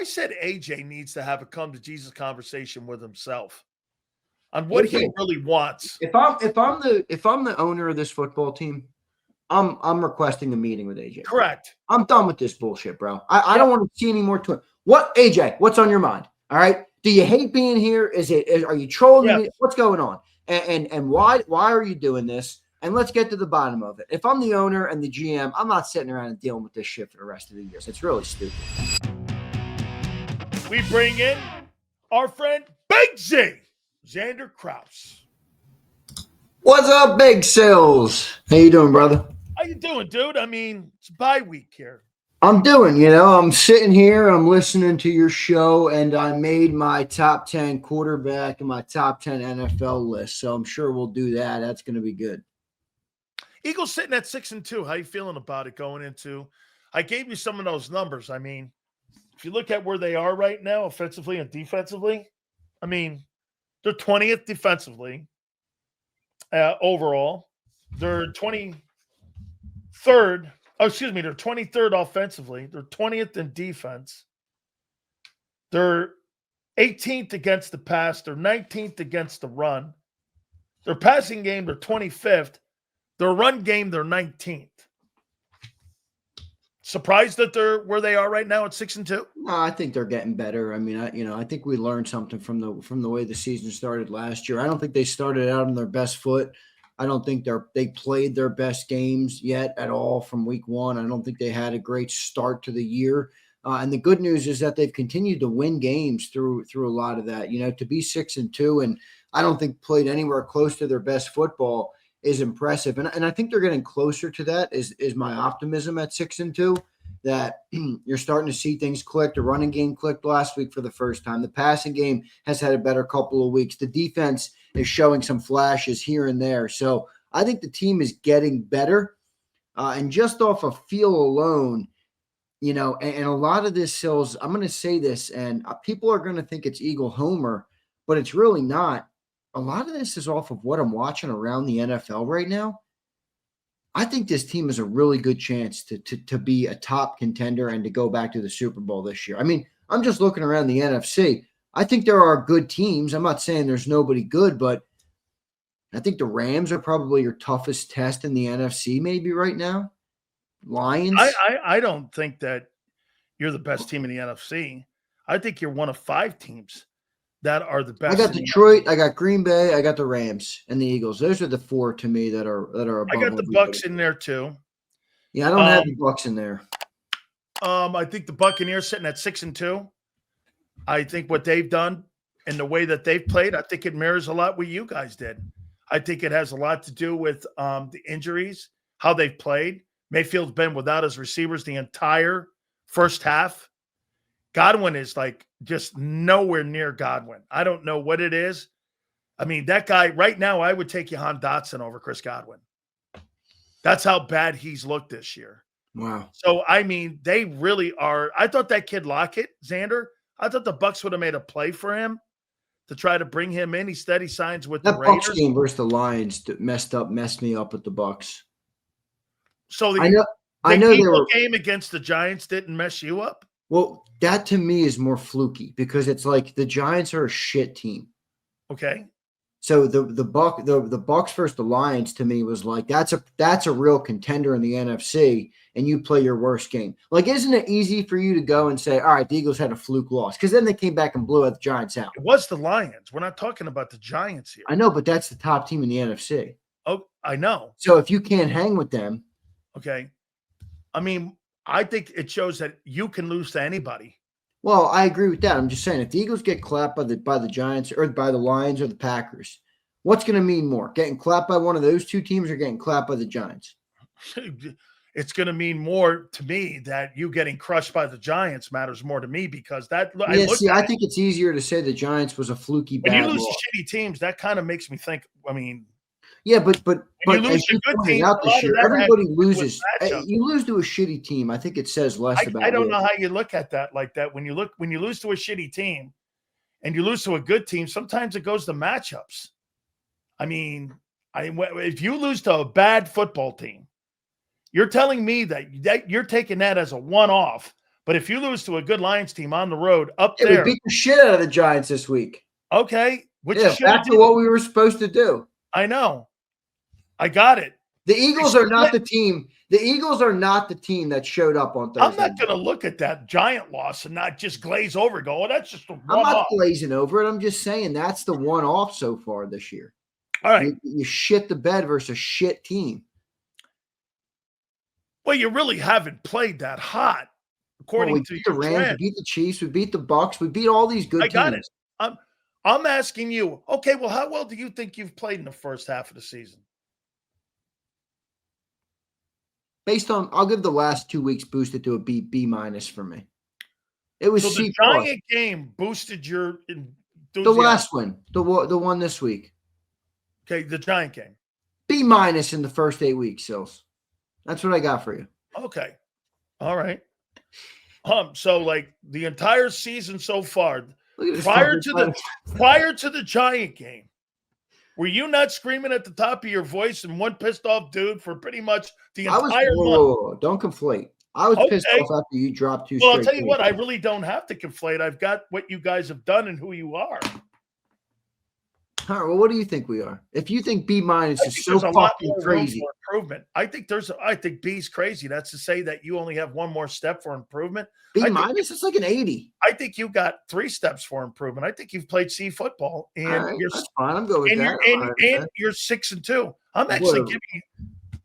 I said AJ needs to have a come to Jesus conversation with himself on what he really wants. If I'm the owner of this football team, I'm requesting a meeting with AJ. Correct. I'm done with this bullshit, bro. I don't want to see any more to it. What, AJ? What's on your mind? All right. Do you hate being here? Are you trolling me? What's going on? And why are you doing this? And let's get to the bottom of it. If I'm the owner and the GM, I'm not sitting around and dealing with this shit for the rest of the year. It's really stupid. We bring in our friend Big Z, Zander Krause. What's up, Big Sills? How you doing, brother? How you doing, dude? I mean, it's bye week here. I'm doing, I'm sitting here, I'm listening to your show, and I made my top 10 quarterback and my top 10 NFL list. So I'm sure we'll do that. That's going to be good. Eagles sitting at 6-2. How you feeling about it going into? I gave you some of those numbers. I mean, if you look at where they are right now, offensively and defensively, I mean, they're 20th defensively overall. They're 23rd. They're 23rd offensively. They're 20th in defense. They're 18th against the pass. They're 19th against the run. Their passing game, they're 25th. Their run game, they're 19th. Surprised that they're where they are right now at 6-2? No, I think they're getting better. I mean, I think we learned something from the way the season started last year. I don't think they started out on their best foot. I don't think they played their best games yet at all from week one. I don't think they had a great start to the year. And the good news is that they've continued to win games through a lot of that. To be 6-2 and I don't think played anywhere close to their best football is impressive. And I think they're getting closer to that is my optimism at 6-2, that you're starting to see things click. The running game clicked last week for the first time. The passing game has had a better couple of weeks. The defense is showing some flashes here and there. So I think the team is getting better. And just off of feel alone, and a lot of this, Sills, I'm going to say this, and people are going to think it's Eagle Homer, but it's really not. A lot of this is off of what I'm watching around the NFL right now. I think this team has a really good chance to be a top contender and to go back to the Super Bowl this year. I mean, I'm just looking around the NFC. I think there are good teams. I'm not saying there's nobody good, but I think the Rams are probably your toughest test in the NFC maybe right now. Lions. I don't think that you're the best team in the NFC. I think you're one of 5 teams that are the best. I got Detroit, I got Green Bay, I got the Rams and the Eagles. Those are the 4 to me that are above. I got the Bucs in there too. Yeah, I don't have the Bucs in there. I think the Buccaneers sitting at 6-2. I think what they've done and the way that they've played, I think it mirrors a lot what you guys did. I think it has a lot to do with the injuries, how they've played. Mayfield's been without his receivers the entire first half. Godwin is like just nowhere near Godwin. I don't know what it is. I mean, that guy right now, I would take Jahan Dotson over Chris Godwin. That's how bad he's looked this year. Wow. So, I mean, they really are. I thought that kid Lockett, Zander, I thought the Bucs would have made a play for him to try to bring him in. He steady signs with the Raiders. Bucs game versus the Lions that messed me up with the Bucs. So I know the game against the Giants didn't mess you up? Well, that to me is more fluky because it's like the Giants are a shit team. Okay. So the Bucs versus the Lions to me was like that's a real contender in the NFC, and you play your worst game. Like, isn't it easy for you to go and say, all right, the Eagles had a fluke loss? Because then they came back and blew out the Giants out. It was the Lions. We're not talking about the Giants here. I know, but that's the top team in the NFC. Oh, I know. So if you can't hang with them. Okay. I mean, I think it shows that you can lose to anybody. Well, I agree with that. I'm just saying, if the Eagles get clapped by the Giants or by the Lions or the Packers, what's going to mean more? Getting clapped by one of those 2 teams or getting clapped by the Giants? It's going to mean more to me that you getting crushed by the Giants matters more to me because that. I think it's easier to say the Giants was a fluky bad When you lose loss. to shitty teams, that kind of makes me think. I mean. Yeah, but you lose as to you good pointed teams, out this year, everybody loses. matchup. You lose to a shitty team. I think it says less about. I don't know how you look at that like that. When you lose to a shitty team, and you lose to a good team, sometimes it goes to matchups. I mean, if you lose to a bad football team, you're telling me that you're taking that as a one-off But if you lose to a good Lions team on the road up Yeah, there, we beat the shit out of the Giants this week. okay, which Yeah, back to what we were supposed to do. I know. I got it. The Eagles are not the team. The Eagles are not the team that showed up on Thursday. I'm not going to look at that Giant loss and not just glaze over and go, oh, that's just a one-off. I'm not glazing over it. I'm just saying that's the one-off so far this year. All right. You shit the bed versus a shit team. Well, you really haven't played that hot, according to beat the Rams, we beat the Chiefs, we beat the Bucks, we beat all these good teams. I got it. I'm asking you, okay, well, how well do you think you've played in the first half of the season? Based on, I'll give the last 2 weeks boosted to a B minus for me. It was so the Giant game boosted your enthusiasm. The last one, the one this week. Okay, the Giant game. B minus in the first 8 weeks, Sills. That's what I got for you. Okay, all right. So like the entire season so far, prior to the Giant game, were you not screaming at the top of your voice and one pissed off dude for pretty much the entire month? Don't conflate. I was pissed off after you dropped two. Well, I'll tell you what, I really don't have to conflate. I've got what you guys have done and who you are. All right, well, what do you think we are? If you think B minus is so fucking crazy, improvement. I think B's crazy. That's to say that you only have one more step for improvement. B minus is like an 80. I think you got 3 steps for improvement. I think you've played C football, and that's fine. I'm good with that. And you're 6-2. I'm actually giving you.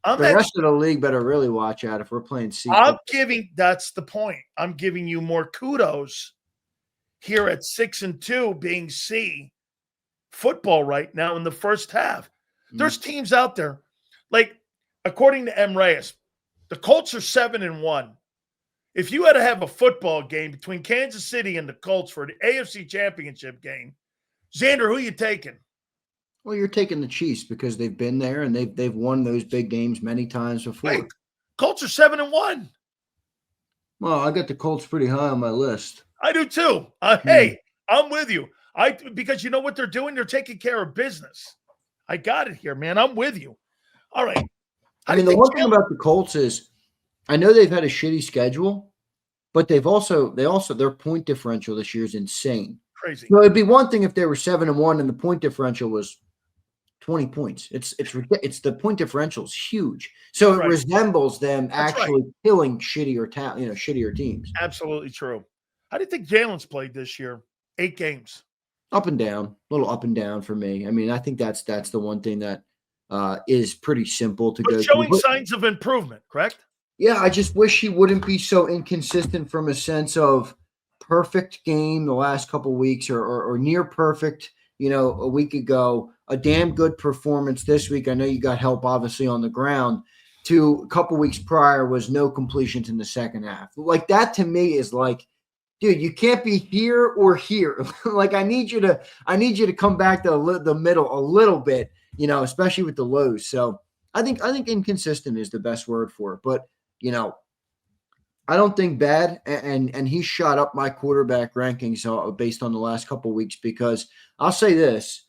The rest of the league better really watch out if we're playing C. That's the point. I'm giving you more kudos here at 6-2 being C football right now in the first half. There's teams out there, like according to M. Reyes, the Colts are 7-1. If you had to have a football game between Kansas City and the Colts for the AFC Championship game, Zander, who you taking? Well, you're taking the Chiefs because they've been there and they've won those big games many times before. Wait, Colts are 7-1. Well, I got the Colts pretty high on my list. I do too. Hey, I'm with you. Because you know what they're doing? They're taking care of business. I got it here, man. I'm with you. All right. I mean, the one thing about the Colts is I know they've had a shitty schedule, but their point differential this year is insane. Crazy. So it'd be one thing if they were 7-1 and the point differential was 20 points. It's the point differential is huge. So it resembles them actually killing shittier teams. Absolutely true. How do you think Jalen's played this year? 8 games. Up and down, a little up and down for me. I mean, I think that's the one thing that is pretty simple to go. Showing signs of improvement, correct? Yeah, I just wish he wouldn't be so inconsistent from a sense of perfect game the last couple of weeks or near perfect, a week ago, a damn good performance this week. I know you got help obviously on the ground. To a couple weeks prior was no completions in the second half. Like that to me is like, dude, you can't be here or here. Like I need you to come back to the middle a little bit, especially with the lows. So I think inconsistent is the best word for it. But I don't think bad, and he shot up my quarterback rankings based on the last couple of weeks because I'll say this: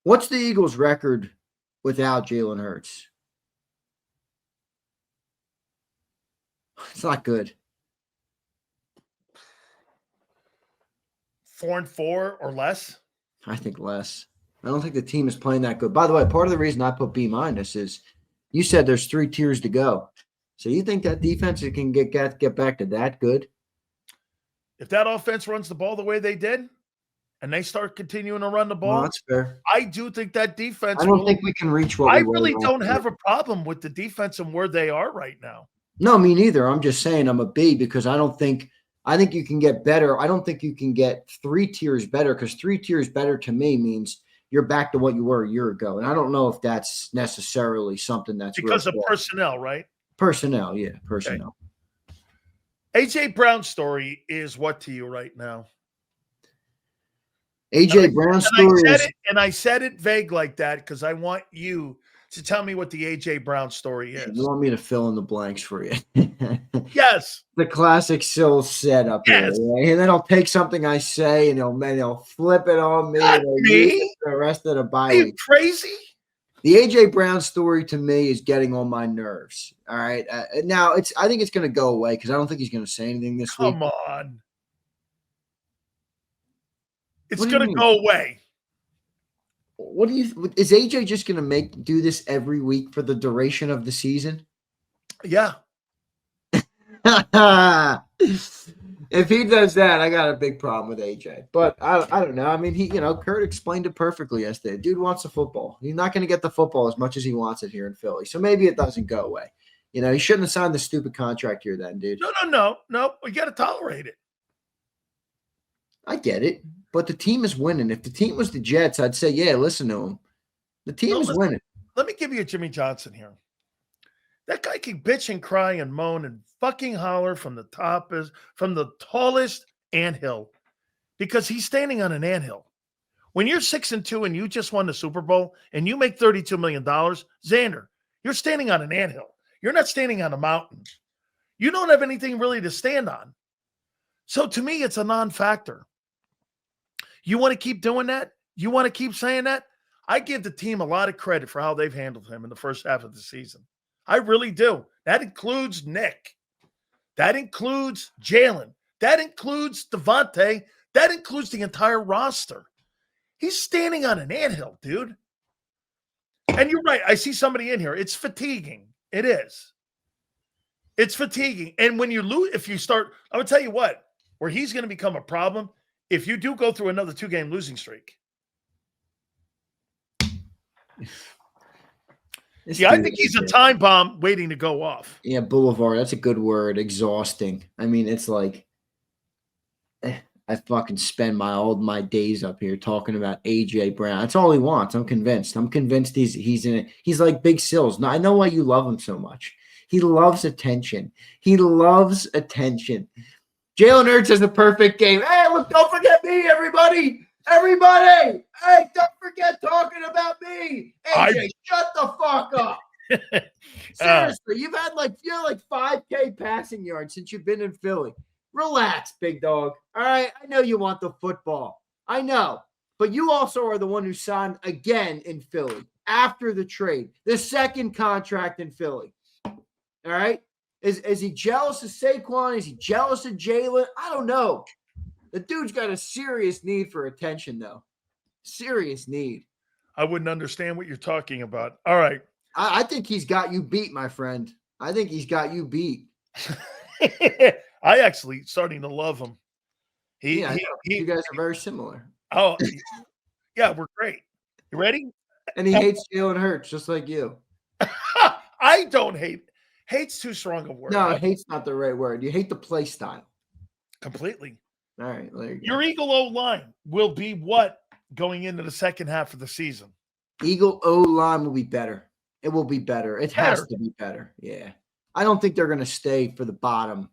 what's the Eagles' record without Jalen Hurts? It's not good. 4-4 or less? I think less. I don't think the team is playing that good. By the way, part of the reason I put B minus is you said there's 3 tiers to go. So you think that defense can get back to that good? If that offense runs the ball the way they did, and they start continuing to run the ball, that's fair. I do think that defense. I don't think we can reach what I really don't have a problem with the defense and where they are right now. No, me neither. I'm just saying I'm a B because I think you can get better. I don't think you can get 3 tiers better because 3 tiers better to me means you're back to what you were a year ago. And I don't know if that's necessarily something that's because of personnel, right? Personnel, yeah, personnel. Okay. AJ Brown's story is what to you right now? AJ Brown's story is, and I said it vague like that because I want you to tell me what the AJ Brown story is. You want me to fill in the blanks for you? Yes. The classic Sill setup. Yes. Here, right? And then I'll take something I say and he'll flip it on me. Not me. The rest of the bye Are you week. crazy? The A.J. Brown story to me is getting on my nerves. All right. Now, I think it's going to go away because I don't think he's going to say anything this week. Come on. It's What do you going to mean? go away. What do you? Is AJ just going to do this every week for the duration of the season? Yeah. If he does that, I got a big problem with AJ. But I don't know. I mean, Kurt explained it perfectly yesterday. Dude wants the football. He's not going to get the football as much as he wants it here in Philly. So maybe it doesn't go away. He shouldn't have signed the stupid contract here then, dude. No. We got to tolerate it. I get it. But the team is winning. If the team was the Jets, I'd say, yeah, listen to him. The team is winning. Let me give you a Jimmy Johnson here. That guy can bitch and cry and moan and fucking holler from the tallest anthill because he's standing on an anthill. When you're 6-2 and you just won the Super Bowl and you make $32 million, Zander, you're standing on an anthill. You're not standing on a mountain. You don't have anything really to stand on. So to me, it's a non-factor. You want to keep doing that? You want to keep saying that? I give the team a lot of credit for how they've handled him in the first half of the season. I really do. That includes Nick. That includes Jalen. That includes Devontae. That includes the entire roster. He's standing on an anthill, dude. And you're right. I see somebody in here. It's fatiguing. It is. It's fatiguing. And when you lose, if you start, I would tell you what, where he's going to become a problem, if you do go through another 2-game losing streak. I think he's a time bomb waiting to go off. Yeah, boulevard. That's a good word. Exhausting. I mean, it's like I fucking spend my days up here talking about AJ Brown. That's all he wants. I'm convinced. He's in it. He's like Big Sills. Now I know why you love him so much. He loves attention. Jalen Hurts has the perfect game. Hey, look, don't forget me, everybody. Everybody, hey, don't forget talking about me. AJ, shut the fuck up. Seriously, you've had like 5K passing yards since you've been in Philly. Relax, big dog. All right, I know you want the football. I know, but you also are the one who signed again in Philly after the trade, the second contract in Philly. All right, is he jealous of Saquon? Is he jealous of Jalen? I don't know. The dude's got a serious need for attention, though. Serious need. I wouldn't understand what you're talking about. All right. I think he's got you beat, my friend. I think he's got you beat. I actually starting to love him. You guys are very similar. Oh, yeah, we're great. You ready? And he hates Jalen Hurts just like you. I don't hate. Hate's too strong a word. No, hate's not the right word. You hate the play style. Completely. All right. There you go. Your Eagle O-line will be what going into the second half of the season? Eagle O-line will be better. It will be better. It has to be better. Yeah. I don't think they're going to stay for the bottom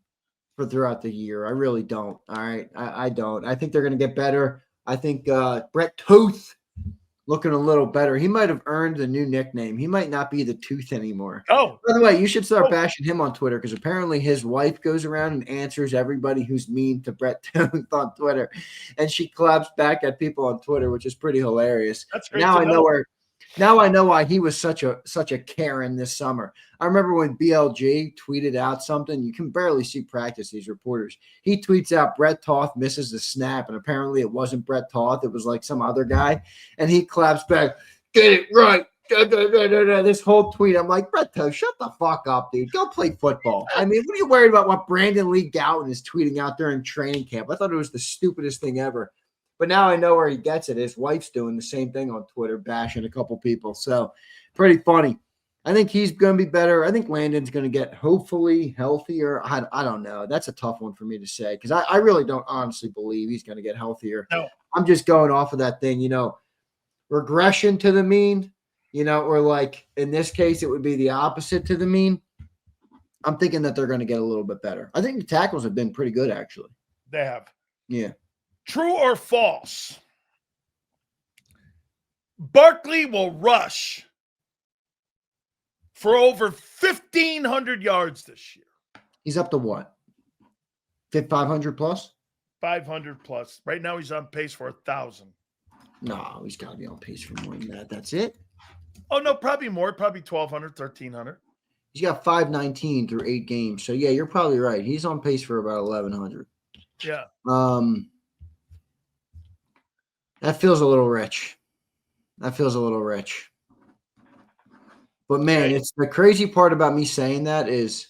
for throughout the year. I really don't. All right. I don't. I think they're going to get better. I think Brett Toth looking a little better. He might have earned the new nickname. He might not be the Tooth anymore. Oh. By the way, you should start bashing him on Twitter because apparently his wife goes around and answers everybody who's mean to Brett Toth on Twitter. And she claps back at people on Twitter, which is pretty hilarious. That's great. Now I know why he was such a Karen this summer. I remember when BLG tweeted out something. You can barely see practice, these reporters. He tweets out Brett Toth misses the snap, and apparently it wasn't Brett Toth. It was like some other guy. And he claps back, get it right. This whole tweet, I'm like, Brett Toth, shut the fuck up, dude. Go play football. I mean, what are you worried about what Brandon Lee Gowton is tweeting out during training camp? I thought it was the stupidest thing ever. But now I know where he gets it. His wife's doing the same thing on Twitter, bashing a couple people. So pretty funny. I think he's going to be better. I think Landon's going to get hopefully healthier. I don't know. That's a tough one for me to say because I really don't honestly believe he's going to get healthier. No. I'm just going off of that thing, regression to the mean, or like in this case, it would be the opposite to the mean. I'm thinking that they're going to get a little bit better. I think the tackles have been pretty good, actually. They have. Yeah. True or false? Barkley will rush for over 1,500 yards this year. He's up to what? 500 plus? 500 plus. Right now he's on pace for 1,000. No, he's got to be on pace for more than that. That's it. Oh, no, probably more. Probably 1,200, 1,300. He's got 519 through 8 games. So, yeah, you're probably right. He's on pace for about 1,100. Yeah. That feels a little rich. But, man, Okay. it's the crazy part about me saying that is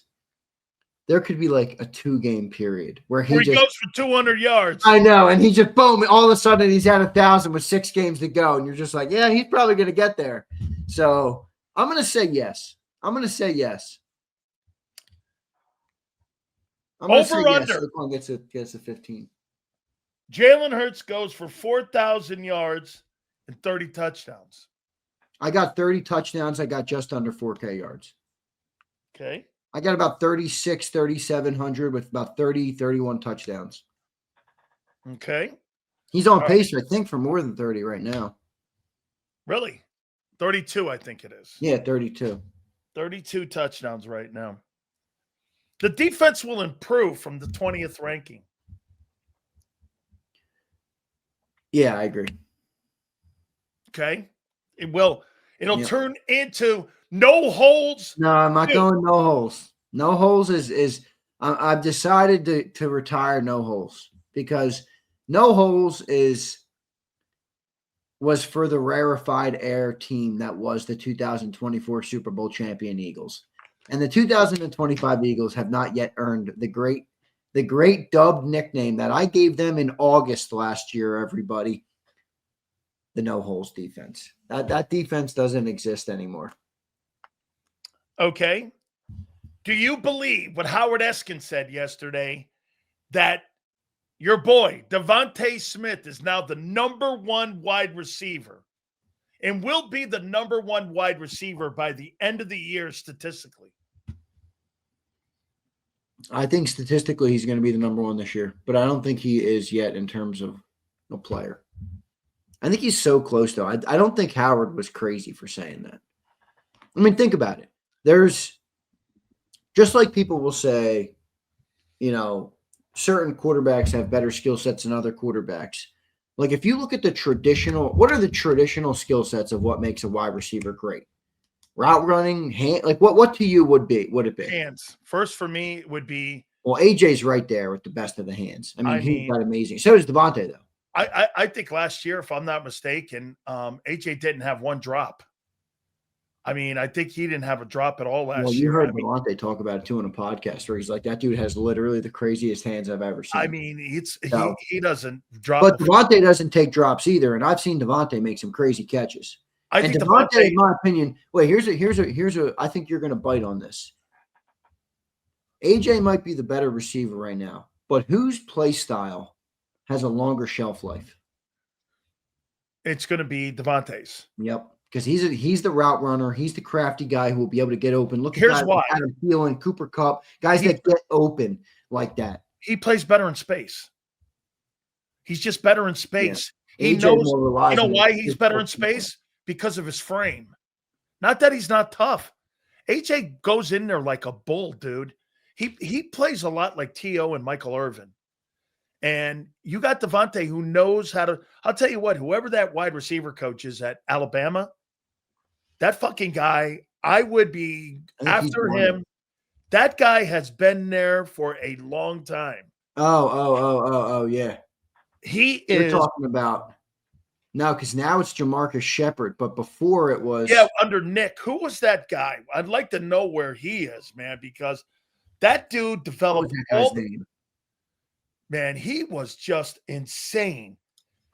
there could be like a 2-game period where he just goes for 200 yards. I know, and he just boom, all of a sudden he's at 1,000 with 6 games to go, and you're just like, yeah, he's probably going to get there. So I'm going to say yes. I'm going to say yes. Over under. Saquon gets a 15. Jalen Hurts goes for 4,000 yards and 30 touchdowns. I got 30 touchdowns. I got just under 4K yards. Okay. I got about 3,700 with about 31 touchdowns. Okay. He's on pace, I think, for more than 30 right now. Really? 32, I think it is. Yeah, 32. 32 touchdowns right now. The defense will improve from the 20th ranking. Yeah, I agree. Okay. It will. It'll turn into no holes. No, I'm not going no holes. No holes is I've decided to retire no holes because no holes was for the rarefied air team that was the 2024 Super Bowl champion Eagles. And the 2025 Eagles have not yet earned the great dubbed nickname that I gave them in August last year, everybody. The no holes defense. That defense doesn't exist anymore. Okay. Do you believe what Howard Eskin said yesterday that your boy, Devontae Smith, is now the number 1 wide receiver and will be the number 1 wide receiver by the end of the year statistically? I think statistically he's going to be the number 1 this year, but I don't think he is yet in terms of a player. I think he's so close, though. I don't think Howard was crazy for saying that. I mean, think about it. There's just like people will say, certain quarterbacks have better skill sets than other quarterbacks. Like if you look at what are the traditional skill sets of what makes a wide receiver great? Route running, hand, like what to you would it be? Hands. First for me would be. Well, AJ's right there with the best of the hands. I mean, he's got amazing. So does Devontae, though. I think last year, if I'm not mistaken, AJ didn't have 1 drop. I mean, I think he didn't have a drop at all last year. Well, you heard Devontae talk about it too in a podcast where he's like, that dude has literally the craziest hands I've ever seen. I mean, he doesn't drop. But Devontae doesn't take drops either, and I've seen Devontae make some crazy catches. I think Devontae, in my opinion, here's a. I think you're going to bite on this. AJ might be the better receiver right now, but whose play style has a longer shelf life? It's going to be Devontae's. Yep, because he's the route runner. He's the crafty guy who will be able to get open. Look at Here's why: Adam Thielen, Cooper Kupp, guys that get open like that. He plays better in space. He's just better in space. Yeah. He AJ knows. You know why he's better in space? Because of his frame. Not that he's not tough. AJ goes in there like a bull, dude. He plays a lot like T.O. and Michael Irvin. And you got Devontae who knows how to – I'll tell you what, whoever that wide receiver coach is at Alabama, that fucking guy, I would be after him. That guy has been there for a long time. Oh, yeah. You're talking about – no, because now it's Jamarcus Shepard, but before it was – yeah, under Nick. Who was that guy? I'd like to know where he is, man, because that dude developed all the – man, he was just insane.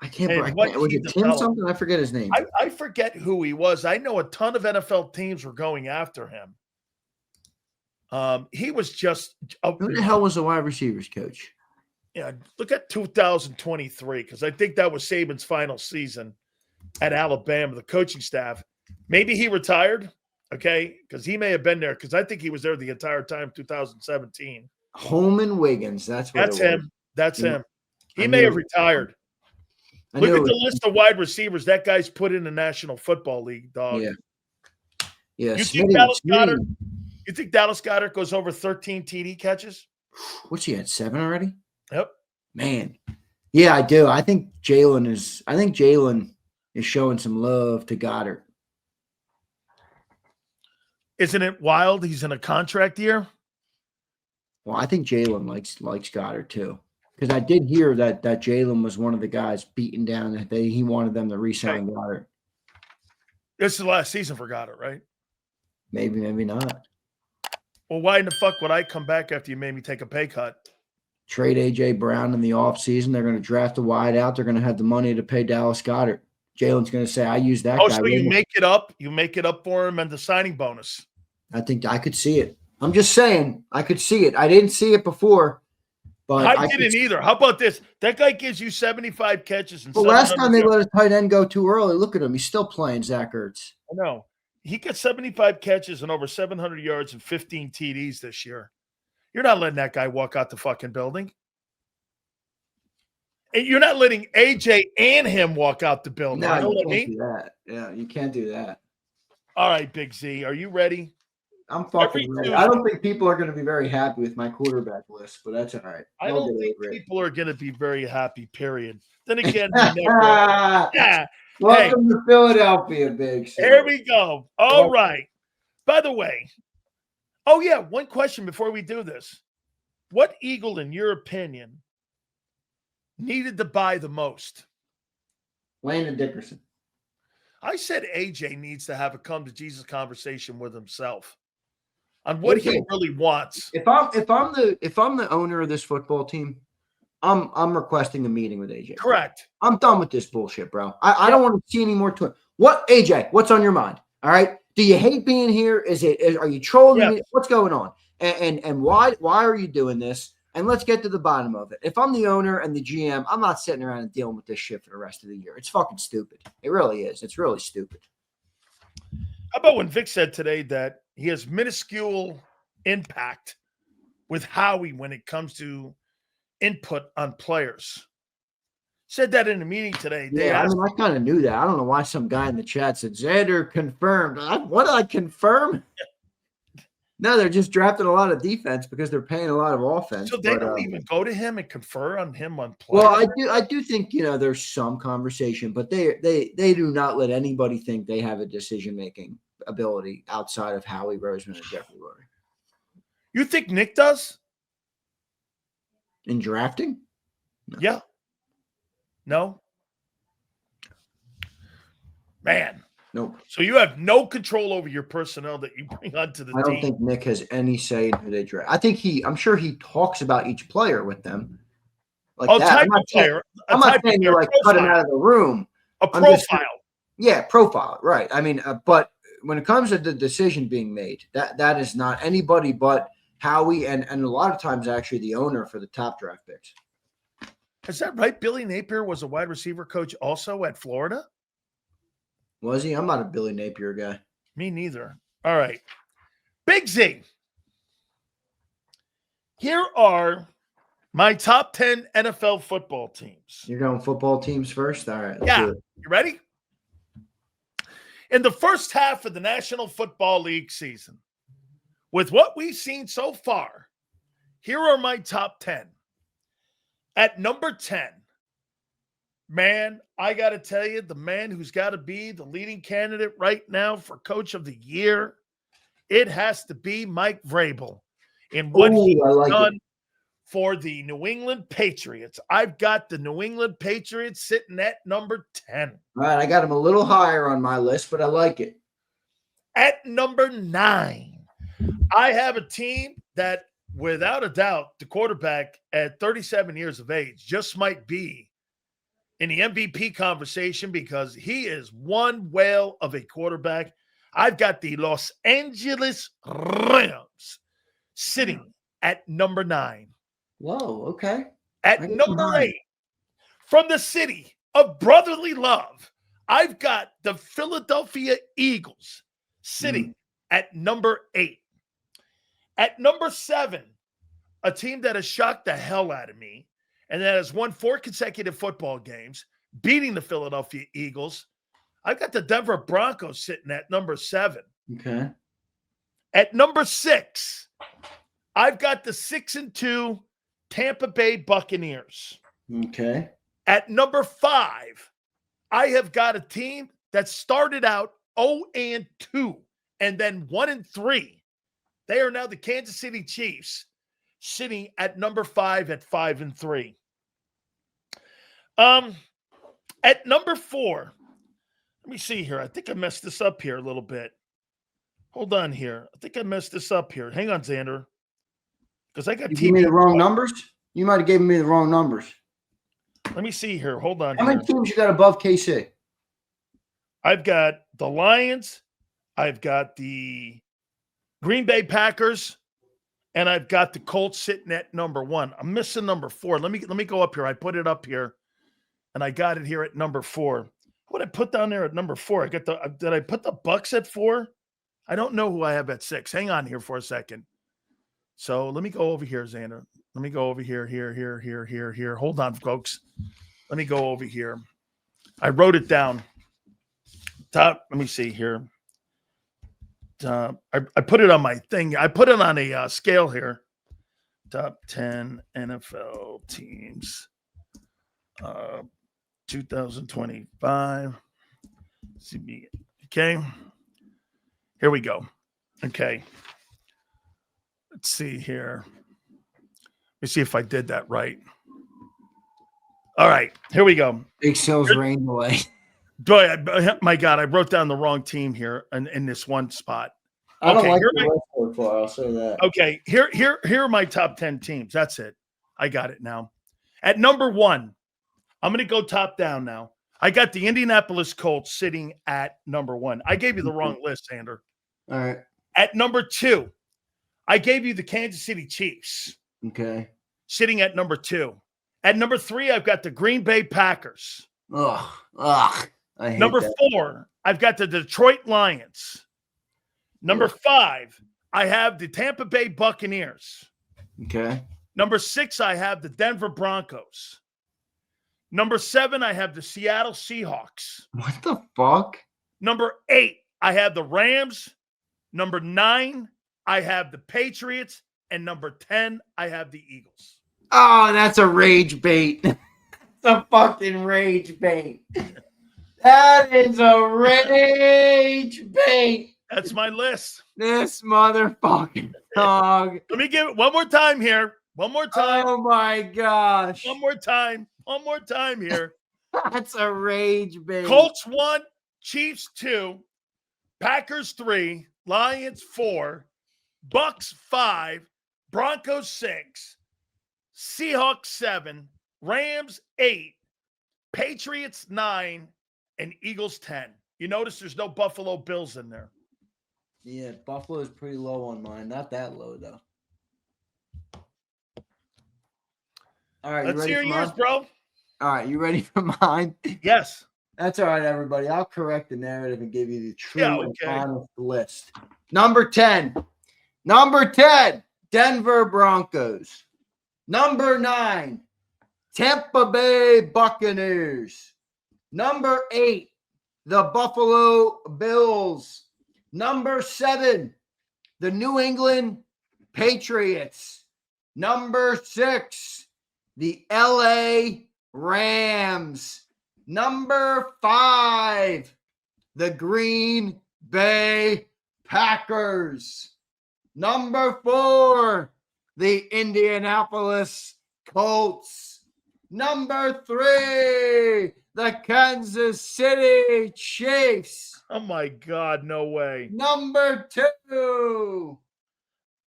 I can't – was it Tim something? I forget his name. I forget who he was. I know a ton of NFL teams were going after him. He was just – who the hell was the wide receivers coach? Yeah, look at 2023 because I think that was Saban's final season at Alabama, the coaching staff. Maybe he retired, okay, because he may have been there because I think he was there the entire time 2017. Holman Wiggins, that's him. That's him. He may have retired. Look at the list of wide receivers that guy's put in the National Football League, dog. Yeah. You think Dallas Goedert goes over 13 TD catches? What's he at, 7 already? Yep. Man. Yeah, I do. I think Jalen is showing some love to Goddard. Isn't it wild? He's in a contract year. Well, I think Jalen likes Goddard too, because I did hear that Jalen was one of the guys beaten down that he wanted them to re-sign Goddard. This is the last season for Goddard, right? Maybe not. Well, why in the fuck would I come back after you made me take a pay cut? Trade A.J. Brown in the offseason. They're going to draft a wide out. They're going to have the money to pay Dallas Goddard. Jalen's going to say, I use that guy. So you make it up. You make it up for him and the signing bonus. I think I could see it. I'm just saying, I could see it. I didn't see it before, but I didn't either. How about this? That guy gives you 75 catches. Well, last time they let a tight end go too early, look at him. He's still playing Zach Ertz. I know. He got 75 catches and over 700 yards and 15 TDs this year. You're not letting that guy walk out the fucking building. And you're not letting AJ and him walk out the building. No, you know you what I can't mean? do that. Yeah, you can't do that. All right, Big Z, are you ready? I'm fucking ready. I don't think people are going to be very happy with my quarterback list, but that's all right. I don't think people are going to be very happy, period. Then again, yeah. Welcome to Philadelphia, Big C. Here we go. All right. By the way, one question before we do this. What Eagle, in your opinion, needed to buy the most? Landon Dickerson. I said AJ needs to have a come-to-Jesus conversation with himself on what he really wants. If I'm the owner of this football team, I'm requesting a meeting with AJ. Correct. I'm done with this bullshit, bro. I don't want to see any more to it. What, AJ? What's on your mind? All right. Do you hate being here? Are you trolling me? What's going on? And why are you doing this? And let's get to the bottom of it. If I'm the owner and the GM, I'm not sitting around and dealing with this shit for the rest of the year. It's fucking stupid. It really is. It's really stupid. How about when Vic said today that he has minuscule impact with Howie when it comes to input on players? Said that in a meeting today. I kind of knew that. I don't know why some guy in the chat said, Zander confirmed. What did I confirm? No, they're just drafting a lot of defense because they're paying a lot of offense. So they don't even go to him and confer on him on players? Well, I do think, there's some conversation, but they do not let anybody think they have a decision-making ability outside of Howie Roseman and Jeffrey Lurie. You think Nick does? In drafting? No. Yeah. No? Man. Nope. So you have no control over your personnel that you bring onto the team. I don't think Nick has any say in who they draft. I'm sure he talks about each player with them. Like that. Type of player. I'm not saying you're like cut him out of the room. A profile. Profile. Right. I mean, but when it comes to the decision being made, that is not anybody but Howie and a lot of times actually the owner for the top draft picks. Is that right? Billy Napier was a wide receiver coach also at Florida? Was he? I'm not a Billy Napier guy. Me neither. All right. Big Z. Here are my top 10 NFL football teams. You're going football teams first? All right. Yeah. You ready? In the first half of the National Football League season, with what we've seen so far, here are my top 10. At number 10, man, I got to tell you, the man who's got to be the leading candidate right now for Coach of the Year, it has to be Mike Vrabel. In what he's done for the New England Patriots. I've got the New England Patriots sitting at number 10. All right, I got him a little higher on my list, but I like it. At number 9, I have a team that, without a doubt, the quarterback at 37 years of age just might be in the MVP conversation because he is one whale of a quarterback. I've got the Los Angeles Rams sitting at number 9. Whoa, okay. At number 8, from the city of brotherly love, I've got the Philadelphia Eagles sitting at number 8. At number 7, a team that has shocked the hell out of me and that has won 4 consecutive football games, beating the Philadelphia Eagles. I've got the Denver Broncos sitting at number 7. Okay. At number 6, I've got the 6-2 Tampa Bay Buccaneers. Okay. At number 5, I have got a team that started out 0-2 And then 1-3. They are now the Kansas City Chiefs, sitting at number 5 at 5-3. At number 4, let me see here. I think I messed this up here a little bit. Hold on here. I think I messed this up here. Hang on, Zander. Because I got You gave me the wrong numbers? You might have given me the wrong numbers. Let me see here. Hold on. How many teams you got above KC? I've got the Lions. I've got the Green Bay Packers. And I've got the Colts sitting at number 1. I'm missing number 4. Let me go up here. I put it up here. And I got it here at number 4. What did I put down there at number 4? Did I put the Bucks at 4? I don't know who I have at 6. Hang on here for a second. So let me go over here, Zander. Let me go over here. Hold on, folks. Let me go over here. I wrote it down. Top. Let me see here. I put it on my thing. I put it on a scale here. Top 10 NFL teams. 2025. Okay. Here we go. Okay. Let's see here. Let me see if I did that right. All right. Here we go. Big Sills rain away. Boy, my God, I wrote down the wrong team here in this one spot. I don't like the West so far. I'll say that. Okay. Here are my top 10 teams. That's it. I got it now. At number 1, I'm going to go top down now. I got the Indianapolis Colts sitting at number 1. I gave you the wrong list, Zander. All right. At number 2, I gave you the Kansas City Chiefs. Okay. Sitting at number 2. At number 3, I've got the Green Bay Packers. Ugh. I hate number that. 4, I've got the Detroit Lions. Number 5, I have the Tampa Bay Buccaneers. Okay. Number 6, I have the Denver Broncos. Number 7, I have the Seattle Seahawks. What the fuck? Number 8, I have the Rams. Number 9, I have the Patriots. And number 10, I have the Eagles. Oh, that's a rage bait. It's a fucking rage bait. That is a rage bait. That's my list. This motherfucking dog. Let me give it one more time here. One more time. Oh my gosh. One more time. One more time here. That's a rage bait. Colts 1, Chiefs 2, Packers 3, Lions 4, Bucks 5, Broncos 6, Seahawks 7, Rams 8, Patriots 9, and Eagles 10. You notice there's no Buffalo Bills in there. Yeah, Buffalo is pretty low on mine. Not that low, though. All right, let's hear yours, bro. All right, you ready for mine? Yes. That's all right, everybody. I'll correct the narrative and give you the true and honest list. Number 10. Number 10, Denver Broncos. Number 9, Tampa Bay Buccaneers. Number 8, the Buffalo Bills. Number 7, the New England Patriots. Number 6, the LA Rams. Number 5, the Green Bay Packers. Number 4, the Indianapolis Colts. Number 3, the Kansas City Chiefs. Oh, my God. No way. Number 2,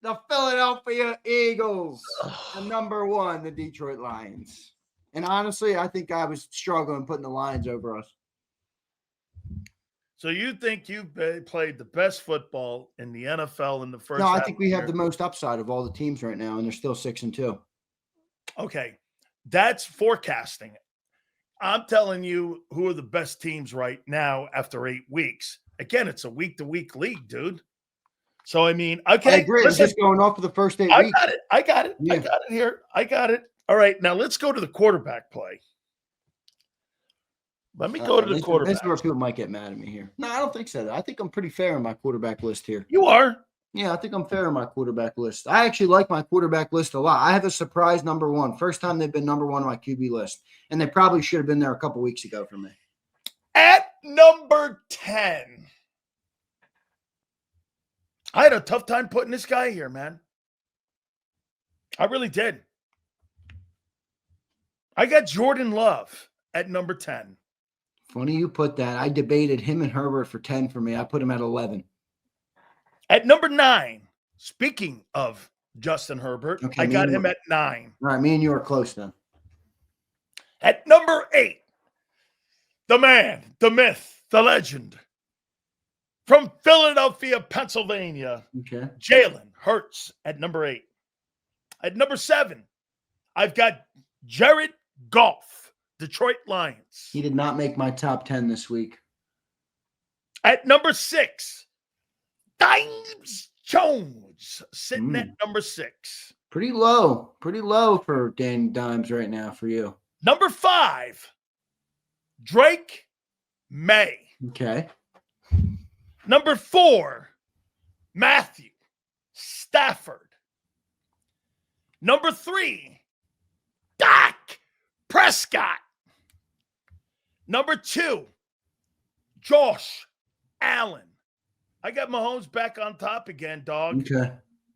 the Philadelphia Eagles. And number 1, the Detroit Lions. And honestly, I think I was struggling putting the Lions over us. So you think you've played the best football in the NFL in the first? No, I think we have the most upside of all the teams right now, and they're still 6-2. Okay, that's forecasting it. I'm telling you who are the best teams right now after 8 weeks. Again, it's a week-to-week league, dude. So, I mean, okay. I agree. It's just going off for the first 8 weeks. I got it. Yeah. I got it here. I got it. All right, now let's go to the quarterback play. Let me go to the quarterback. This is where people might get mad at me here. No, I don't think so. I think I'm pretty fair in my quarterback list here. You are? Yeah, I think I'm fair in my quarterback list. I actually like my quarterback list a lot. I have a surprise number 1. First time they've been number 1 on my QB list. And they probably should have been there a couple weeks ago for me. At number 10, I had a tough time putting this guy here, man. I really did. I got Jordan Love at number 10. Funny you put that. I debated him and Herbert for 10 for me. I put him at 11. At number 9, speaking of Justin Herbert, Okay, I got him at 9. All right, me and you are close then. At number 8, the man, the myth, the legend, from Philadelphia, Pennsylvania, Okay. Jalen Hurts at number 8. At number 7, I've got Jared Goff, Detroit Lions. He did not make my top 10 this week. At number 6, Dimes Jones, sitting at number 6. Pretty low for Dan Dimes right now for you. Number 5, Drake May. Okay. Number 4, Matthew Stafford. Number 3, Dak Prescott. Number 2, Josh Allen. I got Mahomes back on top again, dog. Okay.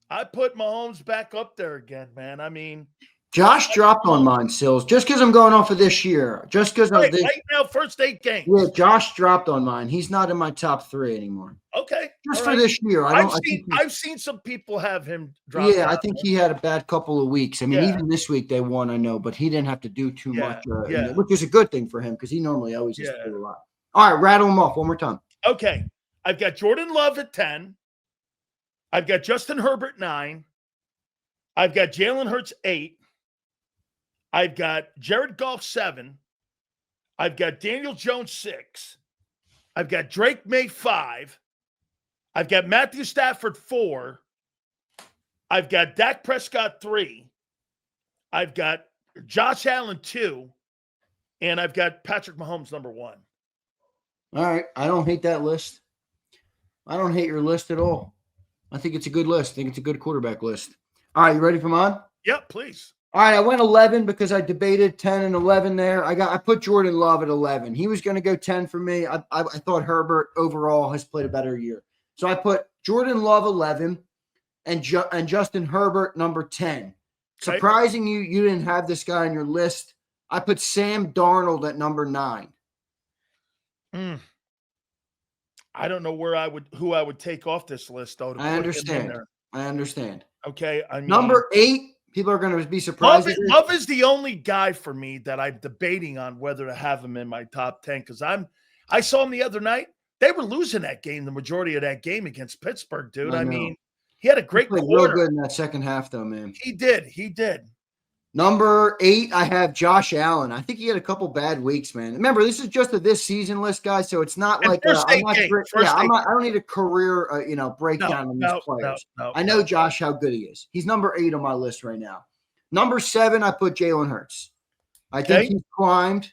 I put Mahomes back up there again, man. I mean, Josh dropped on mine, Sills, just because I'm going off of this year. Just because right, of this. right now, first 8 games. Yeah, Josh dropped on mine. He's not in my top 3 anymore. Okay. Just for this year. I've seen some people have him drop. Yeah, I think he had a bad couple of weeks. I mean, even this week they won, I know, but he didn't have to do too much, which is a good thing for him because he normally always has to do a lot. All right, rattle them off one more time. Okay. I've got Jordan Love at 10. I've got Justin Herbert 9. I've got Jalen Hurts 8. I've got Jared Goff 7. I've got Daniel Jones 6. I've got Drake May 5. I've got Matthew Stafford 4. I've got Dak Prescott 3. I've got Josh Allen 2. And I've got Patrick Mahomes number 1. All right. I don't hate that list. I don't hate your list at all. I think it's a good list. I think it's a good quarterback list. All right. You ready for mine? Yep, please. All right, I went 11 because I debated 10 and 11 there. I put Jordan Love at 11. He was going to go 10 for me. I thought Herbert overall has played a better year. So I put Jordan Love 11 and Justin Herbert number 10. Okay. Surprising you didn't have this guy on your list. I put Sam Darnold at number 9. I don't know who I would take off this list though. I understand. Okay, I mean number 8. People are going to be surprised. Love is the only guy for me that I'm debating on whether to have him in my top 10 because I saw him the other night. They were losing that game, the majority of that game against Pittsburgh, dude. I mean, he had a great quarter. Real good in that second half, though, man. He did. Number 8, I have Josh Allen. I think he had a couple bad weeks, man. Remember, this is just a this season list, guys, so it's not like I don't need a career, breakdown on these players. I know Josh how good he is. He's number 8 on my list right now. Number 7, I put Jalen Hurts. I think he's climbed.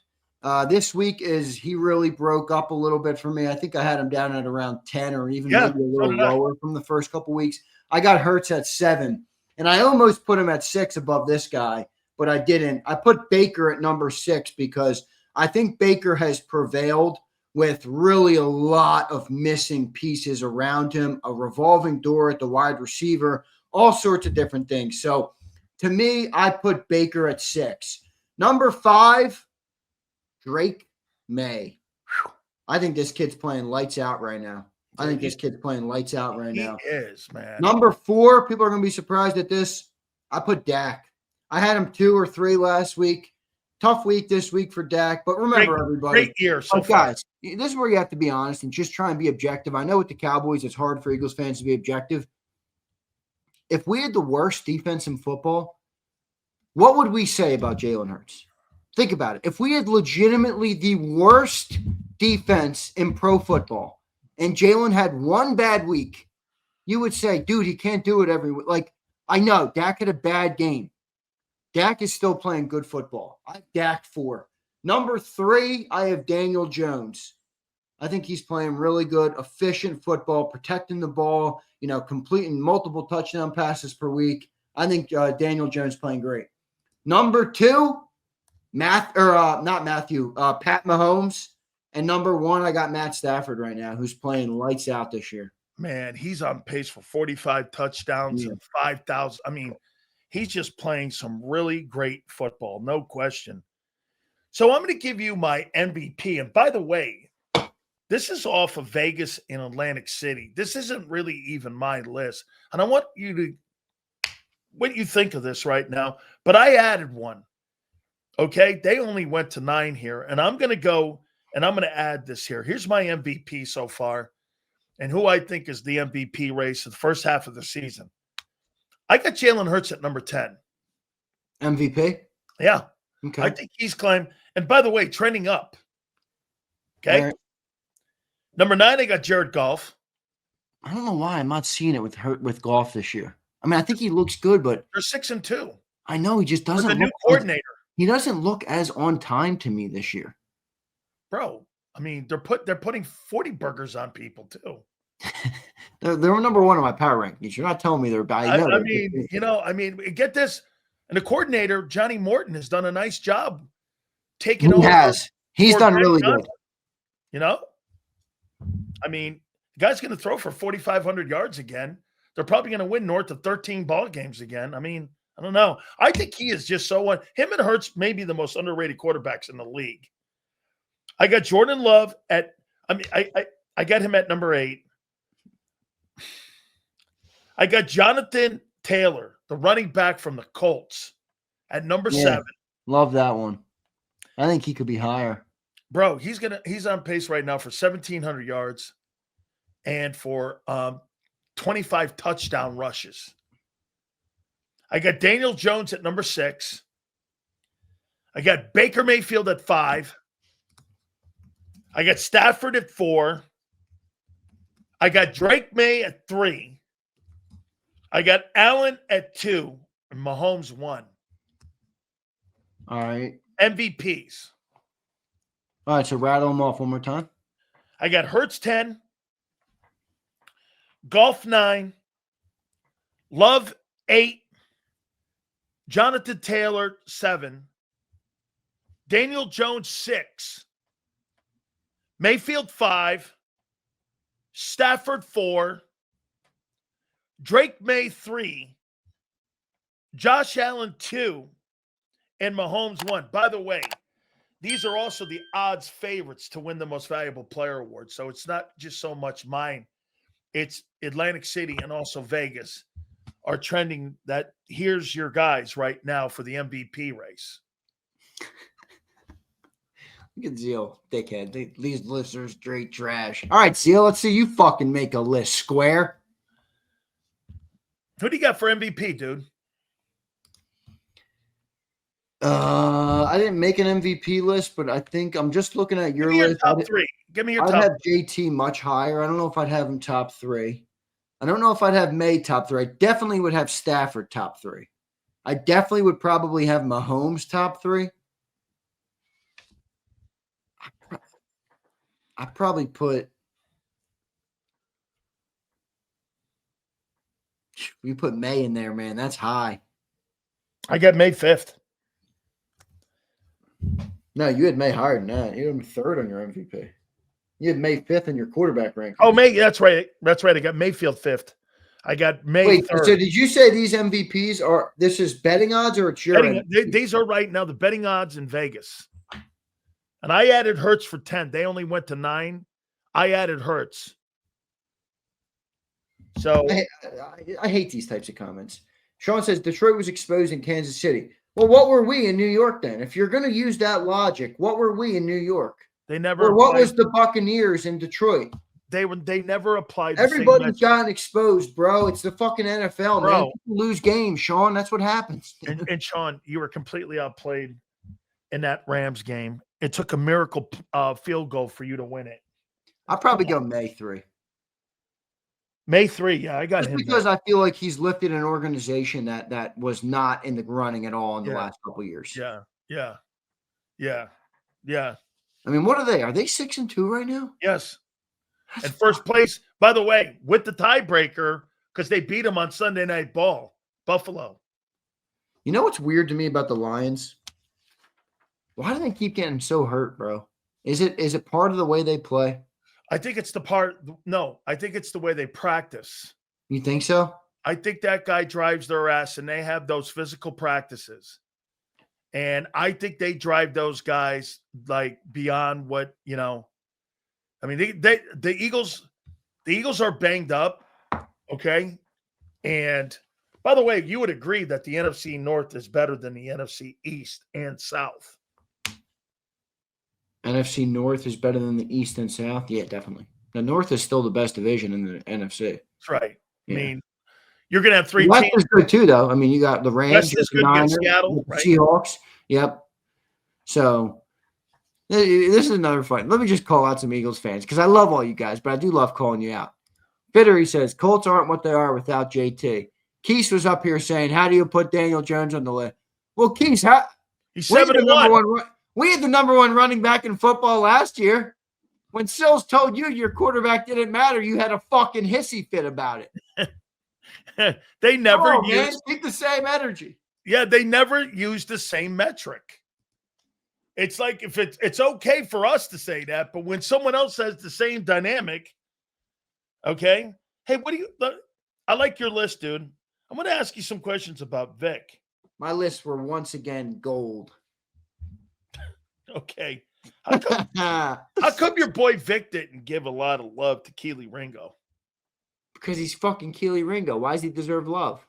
This week he really broke up a little bit for me. I think I had him down at around 10 or even maybe a little lower from the first couple weeks. I got Hurts at 7. And I almost put him at 6 above this guy, but I didn't. I put Baker at number 6 because I think Baker has prevailed with really a lot of missing pieces around him, a revolving door at the wide receiver, all sorts of different things. So to me, I put Baker at 6. Number 5, Drake May. I think this kid's playing lights out right now. He is, man. Number 4, people are going to be surprised at this. I put Dak. I had him 2 or 3 last week. Tough week this week for Dak. But remember, everybody. Great year so far. Guys, this is where you have to be honest and just try and be objective. I know with the Cowboys, it's hard for Eagles fans to be objective. If we had the worst defense in football, what would we say about Jalen Hurts? Think about it. If we had legitimately the worst defense in pro football, and Jalen had one bad week, you would say, dude, he can't do it every week. Like, I know Dak had a bad game. Dak is still playing good football. I have Dak 4. Number 3, I have Daniel Jones. I think he's playing really good, efficient football, protecting the ball, completing multiple touchdown passes per week. I think Daniel Jones playing great. Number 2, Pat Mahomes. And number 1, I got Matt Stafford right now, who's playing lights out this year. Man, he's on pace for 45 touchdowns Yeah. and 5,000. I mean, he's just playing some really great football, no question. So I'm going to give you my MVP. And by the way, this is off of Vegas in Atlantic City. This isn't really even my list. And I want you to, what you think of this right now, but I added one. Okay. They only went to 9 here. And I'm going to go and I'm going to add this here. Here's my MVP so far and who I think is the MVP race of the first half of the season. I got Jalen Hurts at number 10. MVP? Yeah. Okay. I think he's climbed. And by the way, trending up. Okay. Right. Number 9, I got Jared Goff. I don't know why I'm not seeing it with Goff this year. I mean, I think he looks good, but They're 6-2. I know he just doesn't With the new look coordinator. He doesn't look as on time to me this year. Bro, I mean, they're putting 40 burgers on people too. They're number 1 on my power rankings. You're not telling me they're bad. I mean, get this. And the coordinator, Johnny Morton, has done a nice job taking over. He has. He's done really good. You know? I mean, the guy's going to throw for 4,500 yards again. They're probably going to win north of 13 ball games again. I mean, I don't know. I think he is just so one. Him and Hurts may be the most underrated quarterbacks in the league. I got Jordan Love at, I got him at number 8. I got Jonathan Taylor, the running back from the Colts, at number 7. Love that one. I think he could be higher. Bro, he's on pace right now for 1,700 yards and for 25 touchdown rushes. I got Daniel Jones at number 6. I got Baker Mayfield at 5. I got Stafford at 4. I got Drake May at 3. I got Allen at 2 and Mahomes 1. All right. MVPs. All right, so rattle them off one more time. I got Hurts 10. Golf 9. Love 8. Jonathan Taylor 7. Daniel Jones 6. Mayfield 5. Stafford 4. Drake May 3. Josh Allen 2. And Mahomes 1. By the way, these are also the odds favorites to win the most valuable player award. So it's not just so much mine. It's Atlantic City and also Vegas are trending that here's your guys right now for the MVP race. Look at Zeal, dickhead. These lists are straight trash. All right, Zeal, let's see you fucking make a list, square. Who do you got for MVP, dude? I didn't make an MVP list, but I think I'm just looking at your Give me list. Your top 3. Give me your top. I'd have JT much higher. I don't know if I'd have him top 3. I don't know if I'd have May top 3. I definitely would have Stafford top 3. I definitely would probably have Mahomes top 3. I probably put you put May in there, man. That's high. I got May 5th. No, you had May higher than that. You had him 3rd on your MVP. You had May 5th in your quarterback rank. Oh, May. That's right. That's right. I got Mayfield 5th. I got May. Wait, 3rd. So did you say these MVPs are? This is betting odds, or it's your? These are right now the betting odds in Vegas. And I added Hurts for 10. They only went to 9. I added Hurts. So I hate these types of comments. Sean says Detroit was exposed in Kansas City. Well, what were we in New York then? If you're going to use that logic, what were we in New York? They never. Or what was the Buccaneers in Detroit? They never applied. Everybody's gotten exposed, bro. It's the fucking NFL, bro. man. People lose games, Sean. That's what happens. And Sean, you were completely outplayed in that Rams game. It took a miracle field goal for you to win it. I'll probably go May 3. May 3, yeah, I got Just him. Because I feel like he's lifted an organization that was not in the running at all in the last couple of years. Yeah. I mean, what are they? Are they 6-2 right now? Yes. And first place, by the way, with the tiebreaker, because they beat them on Sunday Night Ball, Buffalo. You know what's weird to me about the Lions? Why do they keep getting so hurt, bro? Is it part of the way they play? I think it's the part. No, I think it's the way they practice. You think so? I think that guy drives their ass, and they have those physical practices. And I think they drive those guys like beyond what, I mean, the Eagles are banged up. Okay. And by the way, you would agree that the NFC North is better than the NFC East and South. NFC North is better than the East and South? Yeah, definitely. The North is still the best division in the NFC. That's right. Yeah. I mean, you're going to have three West teams. is good too, though. I mean, you got the Rams, West is good against Niners, Seattle, right? Seahawks. Yep. So this is another fight. Let me just call out some Eagles fans because I love all you guys, but I do love calling you out. Fittery says, Colts aren't what they are without JT. Keese was up here saying, how do you put Daniel Jones on the list? Well, Keese, He's 7-1. We had the number one running back in football last year. When Sills told you your quarterback didn't matter, you had a fucking hissy fit about it. They never keep the same energy. Yeah, they never use the same metric. It's like if it's okay for us to say that, but when someone else has the same dynamic, okay. Hey, I like your list, dude. I'm going to ask you some questions about Vic. My lists were once again gold. Okay. How come your boy Vic didn't give a lot of love to Keely Ringo? Because he's fucking Keely Ringo. Why does he deserve love?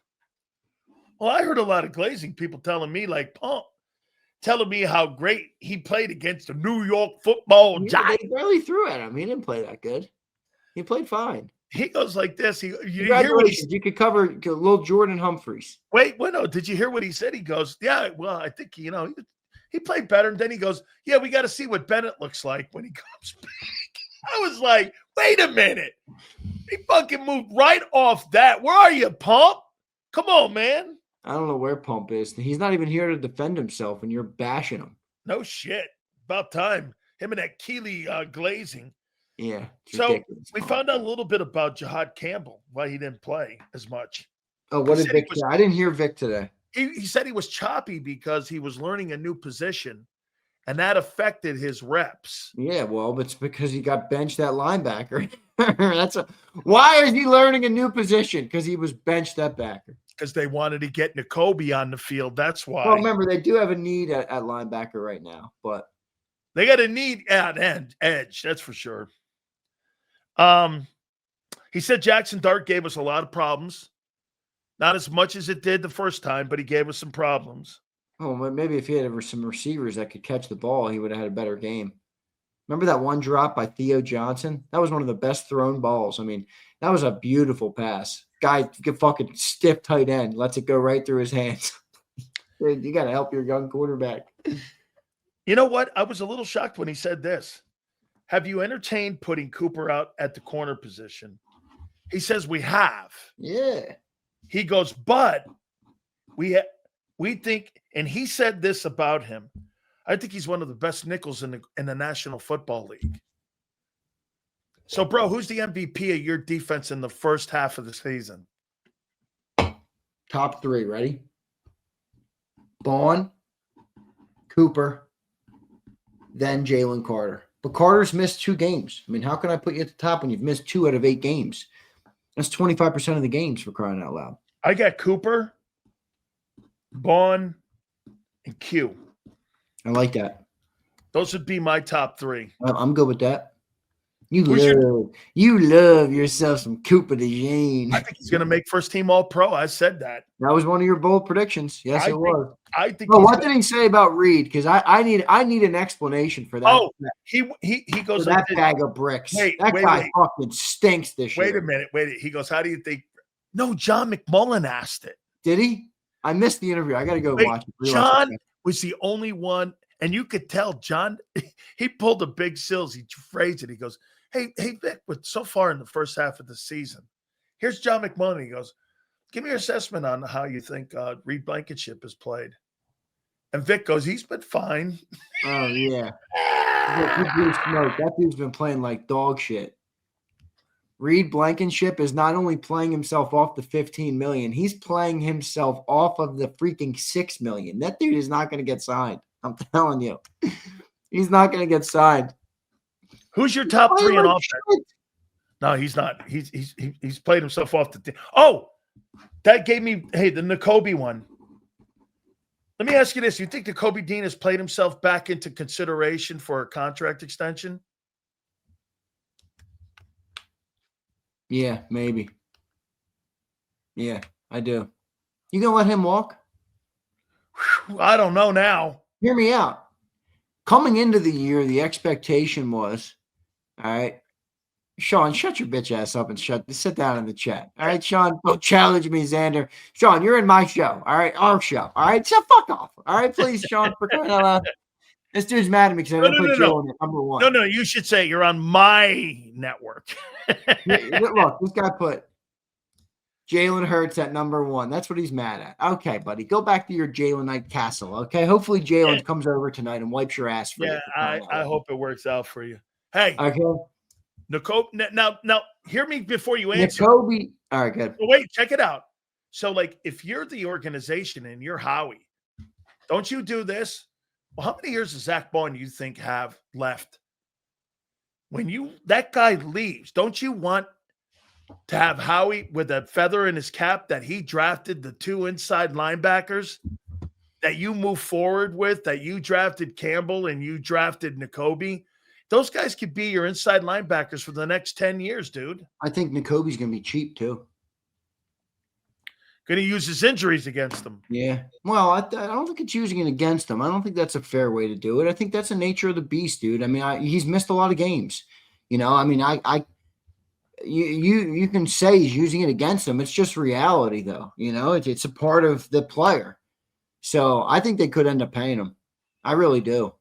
Well, I heard a lot of glazing people telling me, like, Pump, telling me how great he played against the New York Football Giants. They barely threw at him. He didn't play that good. He played fine. He goes like this. You could cover little Jordan Humphreys. Wait, no. Did you hear what he said? He goes, yeah, well, I think, he played better. And then he goes, yeah, we got to see what Bennett looks like when he comes back. I was like, wait a minute. He fucking moved right off that. Where are you, Pump? Come on, man. I don't know where Pump is. He's not even here to defend himself, and you're bashing him. No shit. About time. Him and that Keely glazing. Yeah. So we found out a little bit about Jahad Campbell, why he didn't play as much. Oh, what did Vic say? I didn't hear Vic today. He said he was choppy because he was learning a new position, and that affected his reps. Yeah, well, it's because he got benched at linebacker. Why is he learning a new position? Because he was benched at backer. Because they wanted to get N'Kobe on the field. That's why. Well, remember, they do have a need at linebacker right now, but they got a need at edge. That's for sure. He said Jackson Dart gave us a lot of problems. Not as much as it did the first time, but he gave us some problems. Oh, maybe if he had some receivers that could catch the ball, he would have had a better game. Remember that one drop by Theo Johnson? That was one of the best thrown balls. I mean, that was a beautiful pass. Guy, fucking stiff tight end, lets it go right through his hands. Dude, you got to help your young quarterback. You know what? I was a little shocked when he said this. Have you entertained putting Cooper out at the corner position? He says we have. Yeah. He goes, but we think, and he said this about him. I think he's one of the best nickels in the National Football League. So, bro, who's the MVP of your defense in the first half of the season? Top three, ready? Bond, Cooper, then Jalen Carter. But Carter's missed 2 games. I mean, how can I put you at the top when you've missed 2 out of 8 games? That's 25% of the games, for crying out loud. I got Cooper, Bond, and Q. I like that. Those would be my top 3. I'm good with that. You love yourself some Cooper DeJean. I think he's going to make first team All-Pro. I said that. That was one of your bold predictions. Yes, it was. I think. Well, what did he say about Reed? Because I need an explanation for that. Oh, he goes that bag of bricks. That guy fucking stinks this year. Wait a minute. He goes, how do you think? No, John McMullen asked it. Did he? I missed the interview. I got to go watch it. John was the only one, and you could tell John. He pulled a big Sills. He phrased it. He goes, Hey, Vic, but so far in the first half of the season, here's John McMullen. He goes, give me your assessment on how you think Reed Blankenship has played. And Vic goes, he's been fine. Oh, yeah. That dude's been playing like dog shit. Reed Blankenship is not only playing himself off the $15 million, he's playing himself off of the freaking $6 million. That dude is not going to get signed. I'm telling you. He's not going to get signed. Who's your top three in offense? Shit. No, he's not. He's played himself off the team. Oh, that gave me the Nakobe one. Let me ask you this: you think Nakobe Dean has played himself back into consideration for a contract extension? Yeah, maybe. Yeah, I do. You gonna let him walk? I don't know now. Hear me out. Coming into the year, the expectation was, all right, Sean, shut your bitch ass up and sit down in the chat. All right, Sean, don't challenge me, Zander. Sean, you're in my show. All right, our show. All right, so fuck off. All right, please, Sean, for crying out loud. This dude's mad at me because I didn't put Jalen at number one. No, you should say you're on my network. Look, this guy put Jalen Hurts at number one. That's what he's mad at. Okay, buddy, go back to your Jalen Knight castle. Okay, hopefully Jalen comes over tonight and wipes your ass for you. Yeah, I hope it works out for you. Hey, okay, Nicole. Now, hear me before you answer. Nakobe. All right, good. Wait, check it out. So, like, if you're the organization and you're Howie, don't you do this? Well, how many years does Zach Bond you think have left? When that guy leaves, don't you want to have Howie with a feather in his cap that he drafted the two inside linebackers that you move forward with, that you drafted Campbell and you drafted Nakobe? Those guys could be your inside linebackers for the next 10 years, dude. I think Nakobe's going to be cheap too. Going to use his injuries against them. Yeah. Well, I don't think it's using it against him. I don't think that's a fair way to do it. I think that's the nature of the beast, dude. I mean, he's missed a lot of games. You know, I mean, you can say he's using it against him. It's just reality, though. You know, it's a part of the player. So I think they could end up paying him. I really do.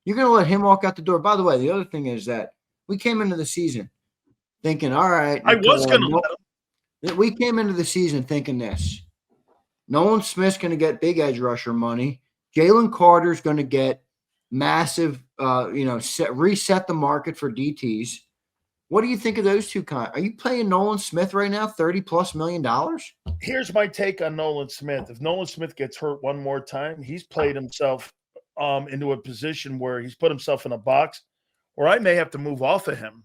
You're going to let him walk out the door. By the way, the other thing is that we came into the season thinking, all right. I was going to let him. We came into the season thinking this. Nolan Smith's going to get big edge rusher money. Jalen Carter's going to get massive, reset the market for DTs. What do you think of those two? Are you paying Nolan Smith right now $30+ million? Here's my take on Nolan Smith. If Nolan Smith gets hurt one more time, he's played himself into a position where he's put himself in a box where I may have to move off of him.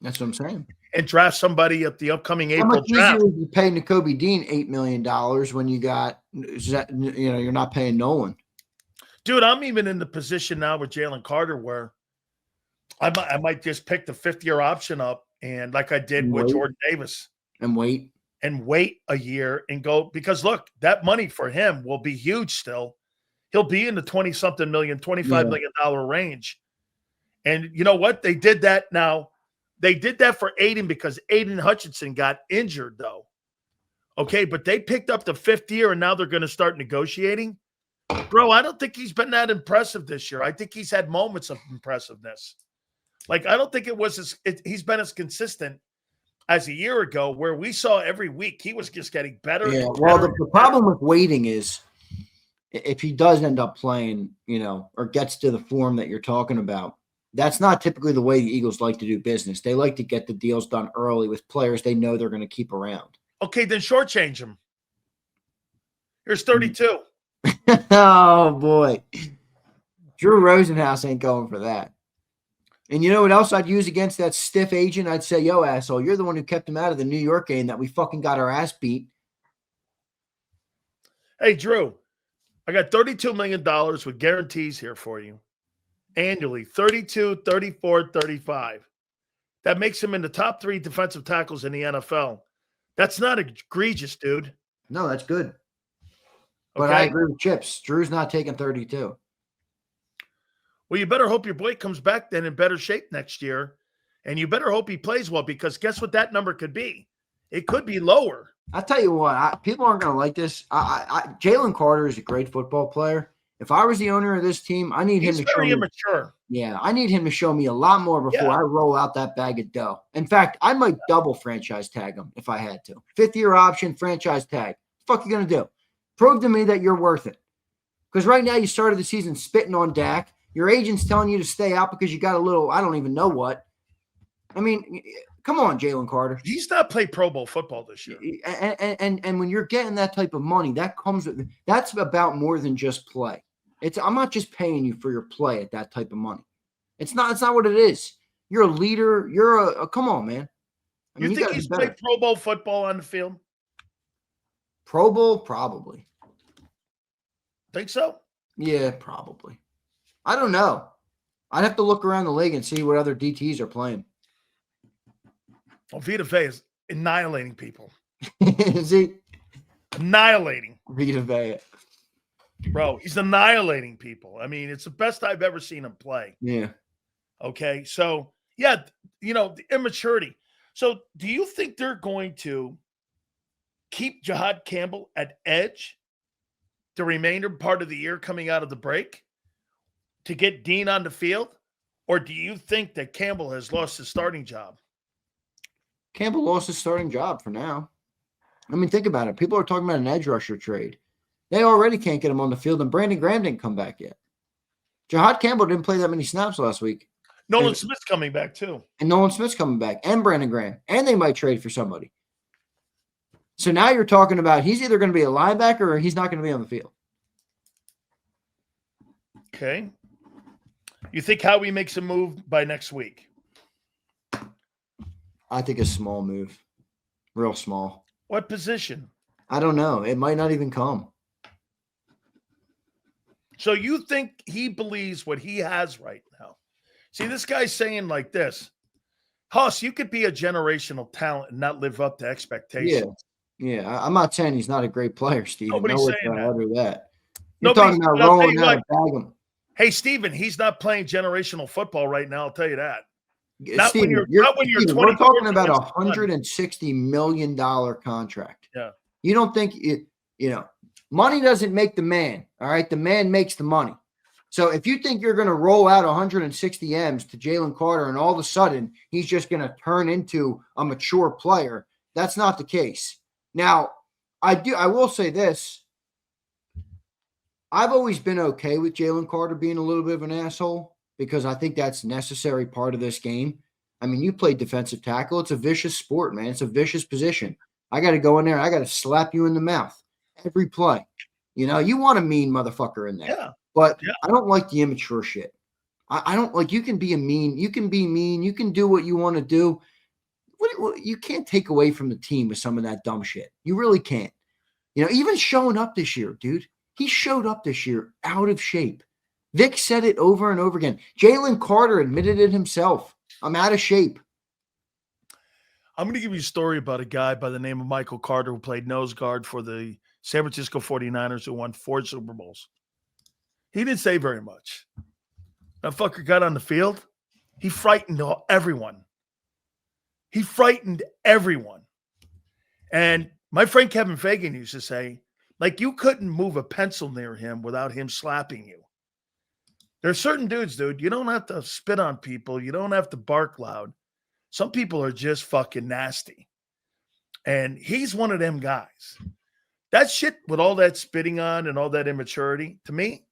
That's what I'm saying. And draft somebody at the upcoming April draft. How much easier would you pay Nakobe Dean $8 million when you got, you're not paying Nolan? Dude, I'm even in the position now with Jalen Carter where I might just pick the 5th-year option up and like I did with Jordan Davis. And wait a year and go, because look, that money for him will be huge still. He'll be in the 20-something million, $25 million range. And you know what? They did that now. They did that for Aiden because Aiden Hutchinson got injured, though. Okay, but they picked up the 5th year, and now they're going to start negotiating. Bro, I don't think he's been that impressive this year. I think he's had moments of impressiveness. Like, I don't think he's been as consistent as a year ago where we saw every week he was just getting better. Yeah, well, the problem with waiting is if he does end up playing, or gets to the form that you're talking about, that's not typically the way the Eagles like to do business. They like to get the deals done early with players they know they're going to keep around. Okay, then shortchange him. Here's 32. Oh, boy. Drew Rosenhaus ain't going for that. And you know what else I'd use against that stiff agent? I'd say, yo, asshole, you're the one who kept him out of the New York game that we fucking got our ass beat. Hey, Drew, I got $32 million with guarantees here for you. Annually, 32, 34, 35. That makes him in the top 3 defensive tackles in the NFL. That's not egregious, dude. No, that's good. But I agree with Chips. Drew's not taking 32. Well, you better hope your boy comes back then in better shape next year. And you better hope he plays well because guess what that number could be? It could be lower. I'll tell you what. People aren't going to like this. Jalen Carter is a great football player. If I was the owner of this team, I need him to show me. He's very immature. Yeah, I need him to show me a lot more before I roll out that bag of dough. In fact, I might double franchise tag him if I had to. 5th-year option, franchise tag. What the fuck are you going to do? Prove to me that you're worth it. Because right now you started the season spitting on Dak. Your agent's telling you to stay out because you got a little, I don't even know what. I mean, come on, Jalen Carter. He's not played Pro Bowl football this year. And when you're getting that type of money, that's about more than just play. I'm not just paying you for your play at that type of money. It's not what it is. You're a leader. You're a come on, man. I mean, You you think got to he's be better. played Pro Bowl football on the field? Pro Bowl, probably. Think so? Yeah, probably. I don't know. I'd have to look around the league and see what other DTs are playing. Well, Vita Vea is annihilating people. Is he? Annihilating. Vita Vea. Bro, he's annihilating people. I mean, it's the best I've ever seen him play. Yeah. Okay. So, yeah, the immaturity. So, do you think they're going to keep Jahad Campbell at edge the remainder part of the year coming out of the break to get Dean on the field? Or do you think that Campbell has lost his starting job? Campbell lost his starting job for now. I mean, think about it. People are talking about an edge rusher trade. They already can't get him on the field, and Brandon Graham didn't come back yet. Jahad Campbell didn't play that many snaps last week. Nolan Smith's coming back too. And Nolan Smith's coming back, and Brandon Graham. And they might trade for somebody. So now you're talking about he's either going to be a linebacker or he's not going to be on the field. Okay. You think Howie makes a move by next week? I think a small move. Real small. What position? I don't know. It might not even come. So you think he believes what he has right now? See, this guy's saying like this, Huss, you could be a generational talent and not live up to expectations. Yeah. I'm not saying he's not a great player, Steven. Nobody's saying that. Utter that. You're Nobody's, talking about I'll tell rolling you out what. a bag of. Hey, Steven, he's not playing generational football right now. I'll tell you that. Not Steven, when you're 20. we're talking about $160 million contract. Yeah. You don't think money doesn't make the man. All right. The man makes the money. So if you think you're going to roll out 160 M's to Jalen Carter and all of a sudden he's just going to turn into a mature player, that's not the case. Now, I will say this. I've always been okay with Jalen Carter being a little bit of an asshole because I think that's a necessary part of this game. I mean, you play defensive tackle. It's a vicious sport, man. It's a vicious position. I got to go in there. I got to slap you in the mouth every play. You want a mean motherfucker in there. Yeah. But I don't like the immature shit. I don't like, you can be mean. You can be mean. You can do what you want to do. You can't take away from the team with some of that dumb shit. You really can't. Even showing up this year, dude. He showed up this year out of shape. Vic said it over and over again. Jalen Carter admitted it himself. I'm out of shape. I'm going to give you a story about a guy by the name of Michael Carter who played nose guard for the San Francisco 49ers who won 4 Super Bowls. He didn't say very much. That fucker got on the field. He frightened everyone. He frightened everyone. And my friend Kevin Fagan used to say, like, you couldn't move a pencil near him without him slapping you. There's certain dudes, dude, you don't have to spit on people. You don't have to bark loud. Some people are just fucking nasty. And he's one of them guys. That shit with all that spitting on and all that immaturity, to me,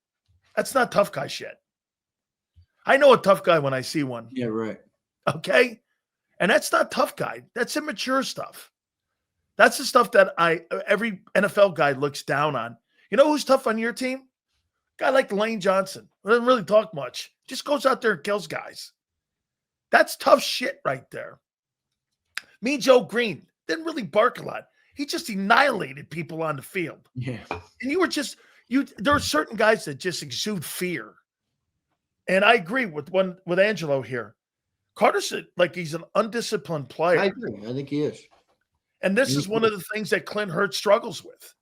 that's not tough guy shit. I know a tough guy when I see one. Yeah, right. Okay? And that's not tough guy. That's immature stuff. That's the stuff that every NFL guy looks down on. You know who's tough on your team? A guy like Lane Johnson. Doesn't really talk much. Just goes out there and kills guys. That's tough shit right there. Me, Joe Green, didn't really bark a lot. He just annihilated people on the field. Yeah. And there are certain guys that just exude fear. And I agree with Angelo here. Carter's like he's an undisciplined player. I agree. I think he is. And this is one of the things that Clint Hurts struggles with.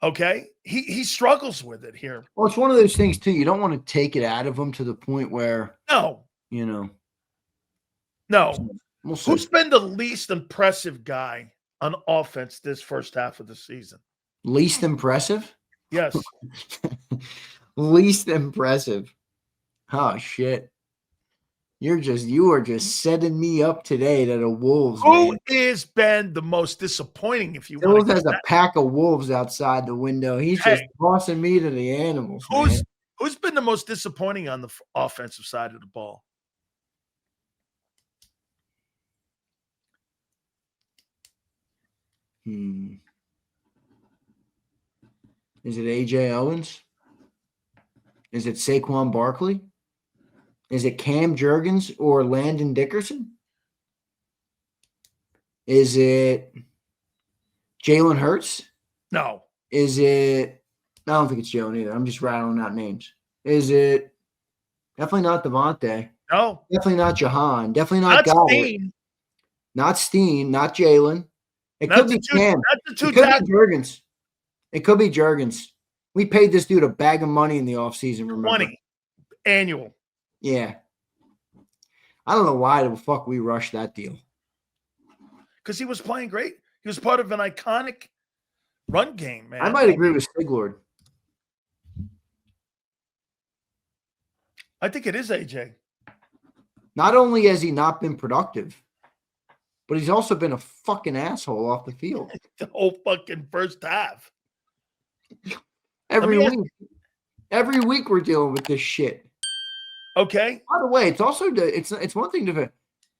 Okay? He struggles with it here. Well, it's one of those things, too. You don't want to take it out of him to the point where, No. No. We'll see. Who's been the least impressive guy on offense this first half of the season? Least impressive? Yes. Least impressive. Oh, shit. You are just setting me up today to the Wolves. Who has been the most disappointing? If you Wolves has a pack of wolves outside the window. He's just tossing me to the animals. Who's been the most disappointing on the offensive side of the ball? Is it AJ Owens? Is it Saquon Barkley? Is it Cam Jurgens or Landon Dickerson? Is it Jalen Hurts? No. Is it? I don't think it's Jalen either. I'm just rattling out names. Is it? Definitely not Devontae. No. Definitely not Jahan. Definitely not Goddard. Steen. Not Steen. Not Jalen. It Not could be Cam. Not the it could be Jurgens. It could be Jurgens. We paid this dude a bag of money in the offseason, remember? 20 annual. Yeah. I don't know why the fuck we rushed that deal. Because he was playing great. He was part of an iconic run game, man. I might agree with Stiglord. I think it is AJ. Not only has he not been productive, but he's also been a fucking asshole off the field. The whole fucking first half. Every week we're dealing with this shit. Okay. By the way, it's also it's one thing to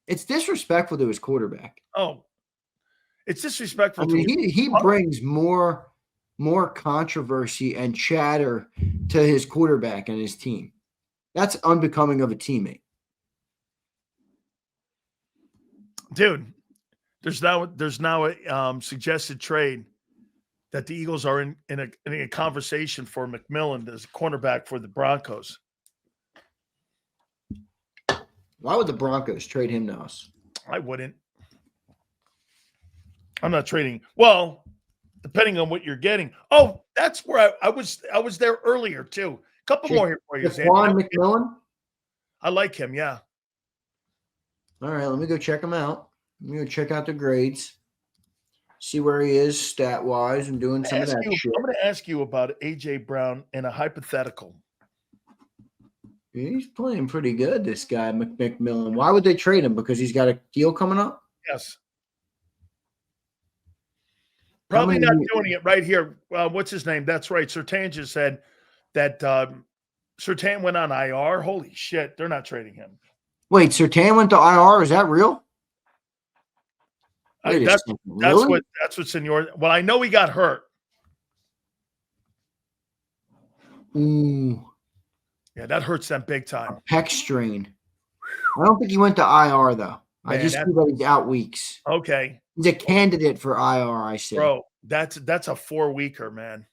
it's disrespectful to his quarterback. Oh, it's disrespectful. I mean, he brings more controversy and chatter to his quarterback and his team. That's unbecoming of a teammate. Dude, there's now a suggested trade that the Eagles are in a conversation for McMillan as a cornerback for the Broncos. Why would the Broncos trade him to us? I wouldn't. I'm not trading. Well, depending on what you're getting. Oh, that's where I was there earlier too. A couple more here for you, Zander McMillan. I like him. Yeah. All right, let me go check him out. Let me go check out the grades. See where he is stat-wise and doing some of that shit. I'm going to ask you about A.J. Brown in a hypothetical. He's playing pretty good, this guy, McMillan. Why would they trade him? Because he's got a deal coming up? Yes. Probably not doing it right here. What's his name? That's right. Surtain just said that Surtain went on IR. Holy shit. They're not trading him. Wait, Surtain went to IR? Is that real? That's what's in your. Well, I know he got hurt. Ooh. Yeah, that hurts them big time. A pec strain. I don't think he went to IR though. Man, I just see that he's out weeks. Okay. He's a candidate for IR, I say. Bro, that's a 4-weeker, man.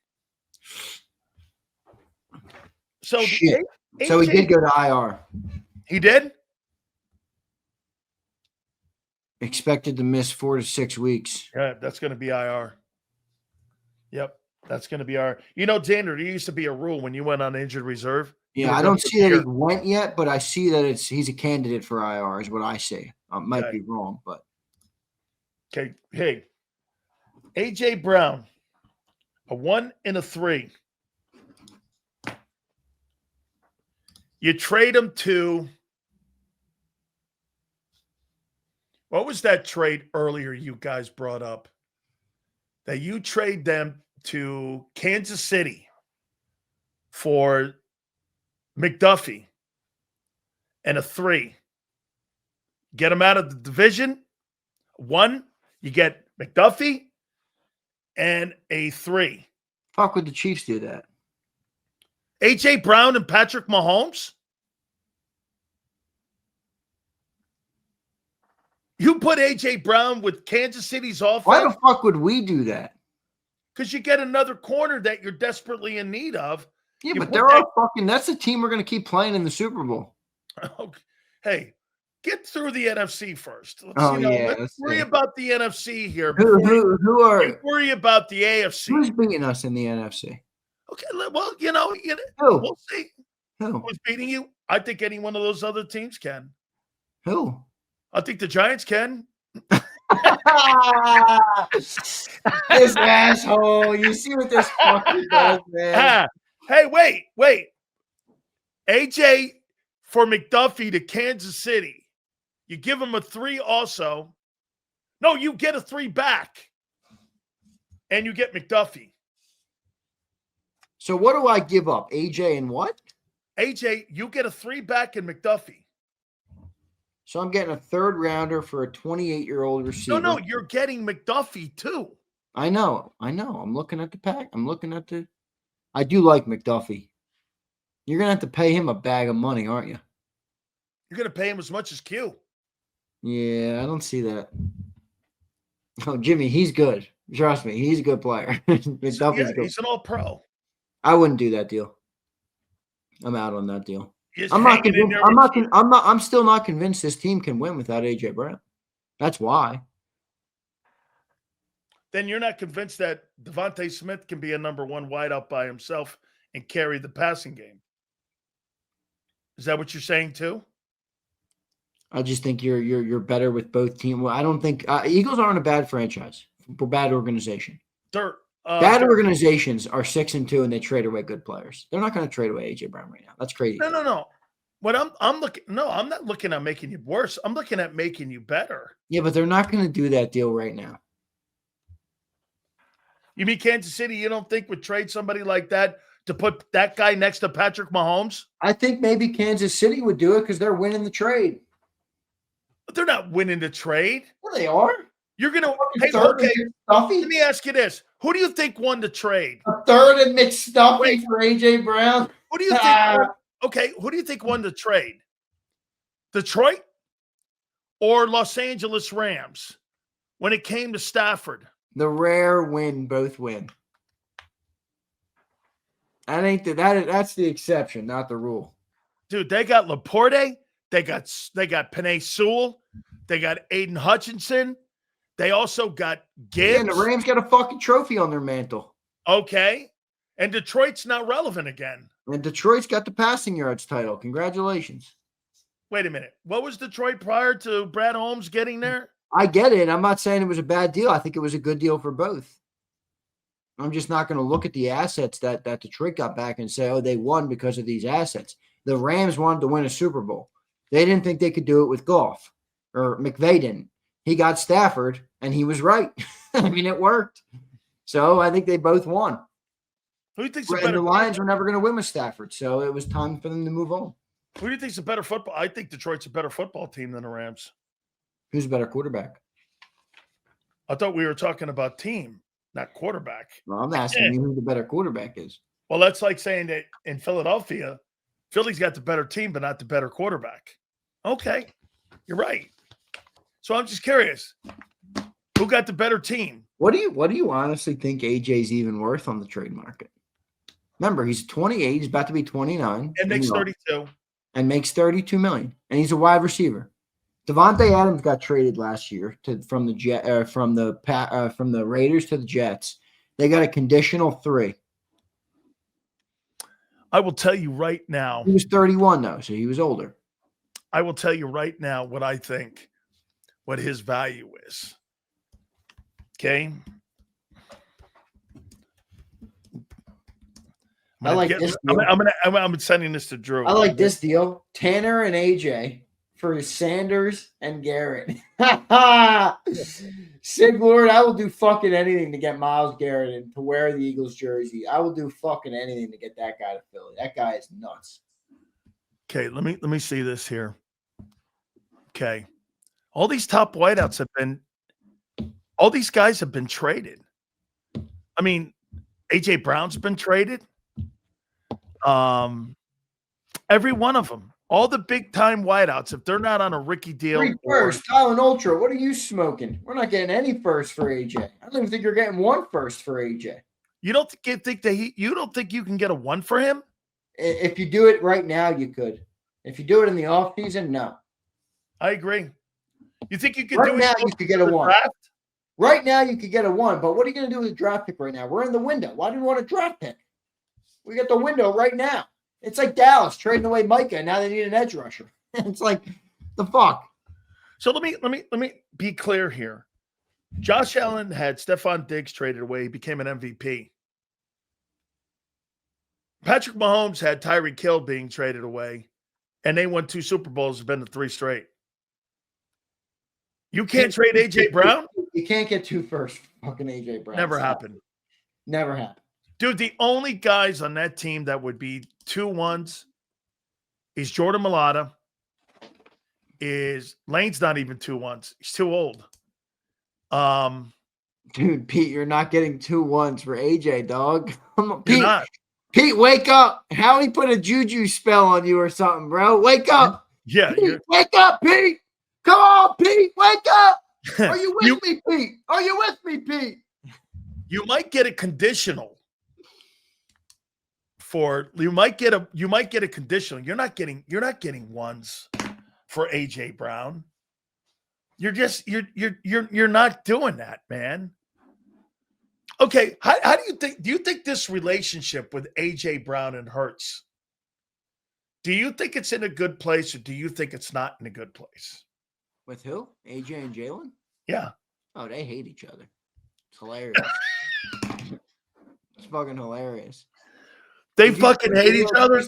So shit. So he did go to IR. He did? Expected to miss 4 to 6 weeks. Yeah, that's going to be IR. Yep, that's going to be IR. You know, Zander, there used to be a rule when you went on injured reserve. Yeah, I don't see that he went yet, but I see that he's a candidate for IR is what I say. I might be wrong, but. Okay, hey, A.J. Brown, a 1 and a 3. You trade him to. What was that trade earlier you guys brought up? That you trade them to Kansas City for McDuffie and a 3. Get him out of the division. 1, you get McDuffie and a 3. Fuck would the Chiefs do that? A.J. Brown and Patrick Mahomes? You put A.J. Brown with Kansas City's offense? Why the fuck would we do that? Because you get another corner that you're desperately in need of. Yeah, but they're all fucking – that's the team we're going to keep playing in the Super Bowl. Okay. Hey, get through the NFC first. Let's worry about the NFC here. Who are – worry about the AFC. Who's beating us in the NFC? Okay, well, we'll see. Who's beating you? I think any one of those other teams can. Who? I think the Giants can. This asshole. You see what this fucking does, man. Hey, wait. AJ for McDuffie to Kansas City. You give him a 3 also. No, you get a 3 back. And you get McDuffie. So what do I give up? AJ and what? AJ, you get a 3 back in McDuffie. So I'm getting a 3rd rounder for a 28-year-old receiver. No, you're getting McDuffie too. I know. I'm looking at the pack. I do like McDuffie. You're going to have to pay him a bag of money, aren't you? You're going to pay him as much as Q. Yeah, I don't see that. Oh, Jimmy, he's good. Trust me, he's a good player. He's an all-pro. I wouldn't do that deal. I'm out on that deal. I'm not convinced. I'm still not convinced this team can win without AJ Brown. That's why. Then you're not convinced that Devontae Smith can be a number one wideout by himself and carry the passing game. Is that what you're saying too? I just think you're better with both teams. Well, I don't think Eagles aren't a bad franchise. We're a bad organization. Bad organizations are 6-2 and they trade away good players. They're not going to trade away AJ Brown right now. That's crazy. No. What I'm looking. No, I'm not looking at making you worse. I'm looking at making you better. Yeah, but they're not going to do that deal right now. You mean Kansas City? You don't think would trade somebody like that to put that guy next to Patrick Mahomes? I think maybe Kansas City would do it because they're winning the trade. But they're not winning the trade. Well, they are. You're going to – hey, okay, let me ask you this. Who do you think won the trade? A third and McStuffy for A.J. Brown? Who do you think who do you think won the trade? Detroit or Los Angeles Rams when it came to Stafford? The rare win, both win. That's the exception, not the rule. Dude, they got Laporte. They got Penei Sewell. They got Aiden Hutchinson. They also got Gibbs. And the Rams got a fucking trophy on their mantle. Okay. And Detroit's not relevant again. And Detroit's got the passing yards title. Congratulations. Wait a minute. What was Detroit prior to Brad Holmes getting there? I get it. I'm not saying it was a bad deal. I think it was a good deal for both. I'm just not going to look at the assets that Detroit got back and say, oh, they won because of these assets. The Rams wanted to win a Super Bowl. They didn't think they could do it with Goff, or McVay didn't. He got Stafford, and he was right. I mean, it worked. So I think they both won. Who do you think's the Lions were never going to win with Stafford, so it was time for them to move on. Who do you think's a better football? I think Detroit's a better football team than the Rams. Who's a better quarterback? I thought we were talking about team, not quarterback. Well, I'm asking you who the better quarterback is. Well, that's like saying that in Philadelphia, Philly's got the better team, but not the better quarterback. Okay, you're right. So I'm just curious, who got the better team? What do you honestly think AJ's even worth on the trade market? Remember, he's 28. He's about to be 29. And makes 32. And makes $32 million. And he's a wide receiver. Devontae Adams got traded last year from the Raiders to the Jets. They got a conditional 3. I will tell you right now. He was 31 though, so he was older. I will tell you right now what I think, what his value is. Okay. I'm sending this to Drew. I like this deal. Tanner and AJ for Sanders and Garrett. Sig Lord, I will do fucking anything to get Myles Garrett and to wear the Eagles jersey. I will do fucking anything to get that guy to Philly. That guy is nuts. Okay, let me see this here. Okay. All these top wideouts all these guys have been traded. I mean, AJ Brown's been traded. Every one of them. All the big time wideouts, if they're not on a Ricky deal. 3 first, Tylen Ultra. What are you smoking? We're not getting any first for AJ. I don't even think you're getting 1 first for AJ. You don't think you can get a 1 for him? If you do it right now, you could. If you do it in the offseason, no. I agree. You think you could right do now? it You could get a 1. Draft? Right now, you could get a 1. But what are you going to do with a draft pick right now? We're in the window. Why do you want a draft pick? We got the window right now. It's like Dallas trading away Micah, and now they need an edge rusher. It's like the fuck. So let me be clear here. Josh Allen had Stephon Diggs traded away. He became an MVP. Patrick Mahomes had Tyreek Hill being traded away, and they won 2 Super Bowls. Have been to 3 straight. You can't trade AJ Brown. You can't get 2 first. Fucking AJ Brown. Never happened. Never happened. Dude, the only guys on that team that would be 2 1s is Jordan Mailata. Lane's not even 2 1s. He's too old. Dude, Pete, you're not getting 2 1s for AJ, dog. You're not. Pete, wake up. Howie put a juju spell on you or something, bro. Wake up. Yeah. Pete, wake up, Pete. Come on, Pete. Wake up. Are you with me, Pete? Are you with me, Pete? You might get a conditional you might get a conditional. You're not getting ones for AJ Brown. You're not doing that, man. Okay, how do you think this relationship with AJ Brown and Hurts, do you think it's in a good place or do you think it's not in a good place? With who? AJ and Jalen? Yeah. Oh, they hate each other. It's hilarious. It's fucking hilarious. They fucking hate each other.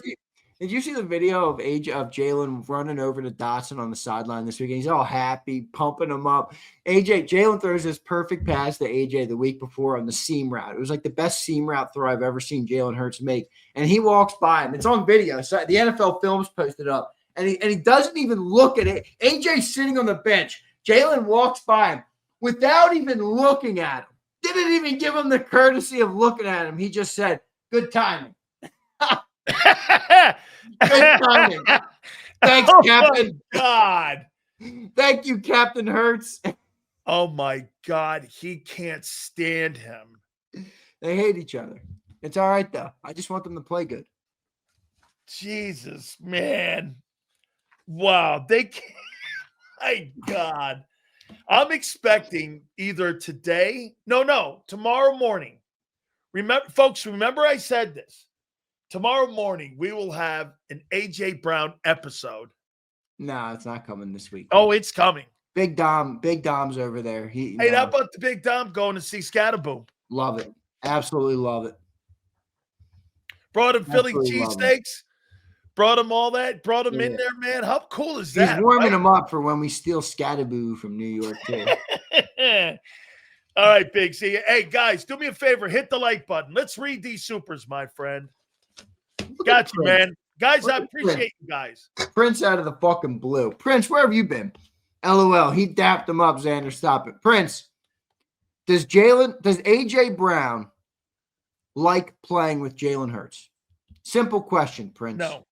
Did you see the video of Jalen running over to Dotson on the sideline this weekend? He's all happy, pumping him up. Jalen throws this perfect pass to AJ the week before on the seam route. It was like the best seam route throw I've ever seen Jalen Hurts make. And he walks by him. It's on video. So the NFL Films posted up. And he doesn't even look at it. AJ's sitting on the bench. Jalen walks by him without even looking at him. Didn't even give him the courtesy of looking at him. He just said, good timing. Good timing. Thanks, Captain. God. Thank you, Captain Hurts. Oh my God. He can't stand him. They hate each other. It's all right, though. I just want them to play good. Jesus, man. Wow. They can't. My God. I'm expecting either today. No, tomorrow morning. Remember I said this. Tomorrow morning, we will have an AJ Brown episode. No, it's not coming this week. Oh, it's coming. Big Dom's over there. Hey, how about the Big Dom going to see Scatterboo? Love it. Absolutely love it. Brought him Philly cheesesteaks. Brought him all that. Brought him in there, man. How cool is that? He's warming him up for when we steal Scatterboo from New York, too. All right, Big C. Hey, guys, do me a favor. Hit the like button. Let's read these supers, my friend. Got you, man. Guys, I appreciate you guys. Prince out of the fucking blue. Prince, where have you been? LOL. He dapped him up, Xander. Stop it. Prince, does AJ Brown like playing with Jalen Hurts? Simple question, Prince. No.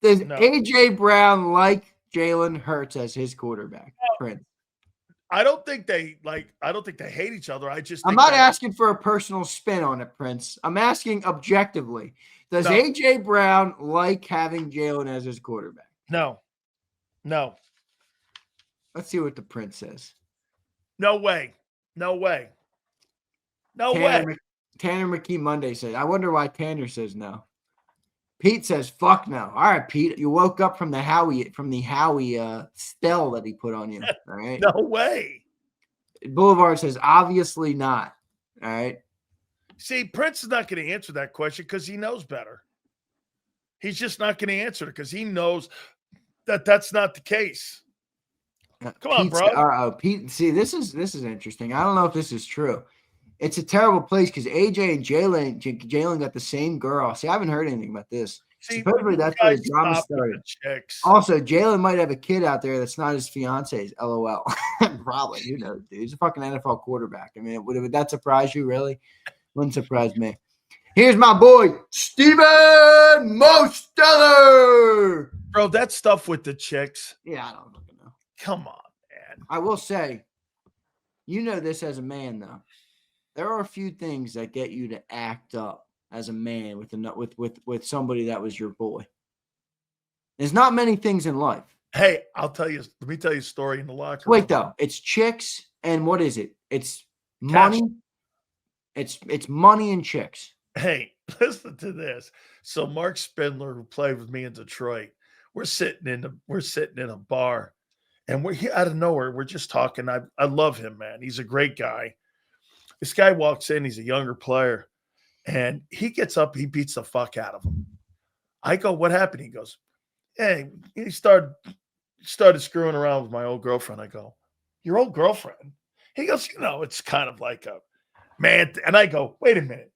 Does AJ Brown like Jalen Hurts as his quarterback? Prince. I don't think they hate each other. I'm not asking for a personal spin on it, Prince. I'm asking objectively. Does AJ Brown like having Jalen as his quarterback? No. Let's see what the Prince says. No way. Tanner McKee Monday says, I wonder why Tanner says no. Pete says, fuck no. All right, Pete, you woke up from the Howie spell that he put on you. All right. No way. Boulevard says, obviously not. All right. See, Prince is not going to answer that question because he knows better. He's just not going to answer it because he knows that that's not the case. Come on, bro. Pete, see, this is interesting. I don't know if this is true. It's a terrible place because AJ and Jalen got the same girl. See, I haven't heard anything about this. See, supposedly that's where the drama started. Also, Jalen might have a kid out there that's not his fiance's. LOL. Probably, dude. He's a fucking NFL quarterback. I mean, would that surprise you? Really? Wouldn't surprise me. Here's my boy Steven Mosteller. Bro, that stuff with the chicks. Yeah, I don't fucking know. Come on, man. I will say, you know this as a man though. There are a few things that get you to act up as a man with somebody that was your boy. There's not many things in life. Hey, let me tell you a story in the locker room. Wait, though. It's chicks and what is it? It's money. It's money and chicks. Hey, listen to this. So Mark Spindler, who played with me in Detroit, we're sitting in a bar, and we're here out of nowhere. We're just talking. I love him, man. He's a great guy. This guy walks in. He's a younger player, and he gets up. He beats the fuck out of him. I go, "What happened?" He goes, "Hey," he started screwing around with my old girlfriend. I go, "Your old girlfriend?" He goes, "It's kind of like a man." And I go, "Wait a minute."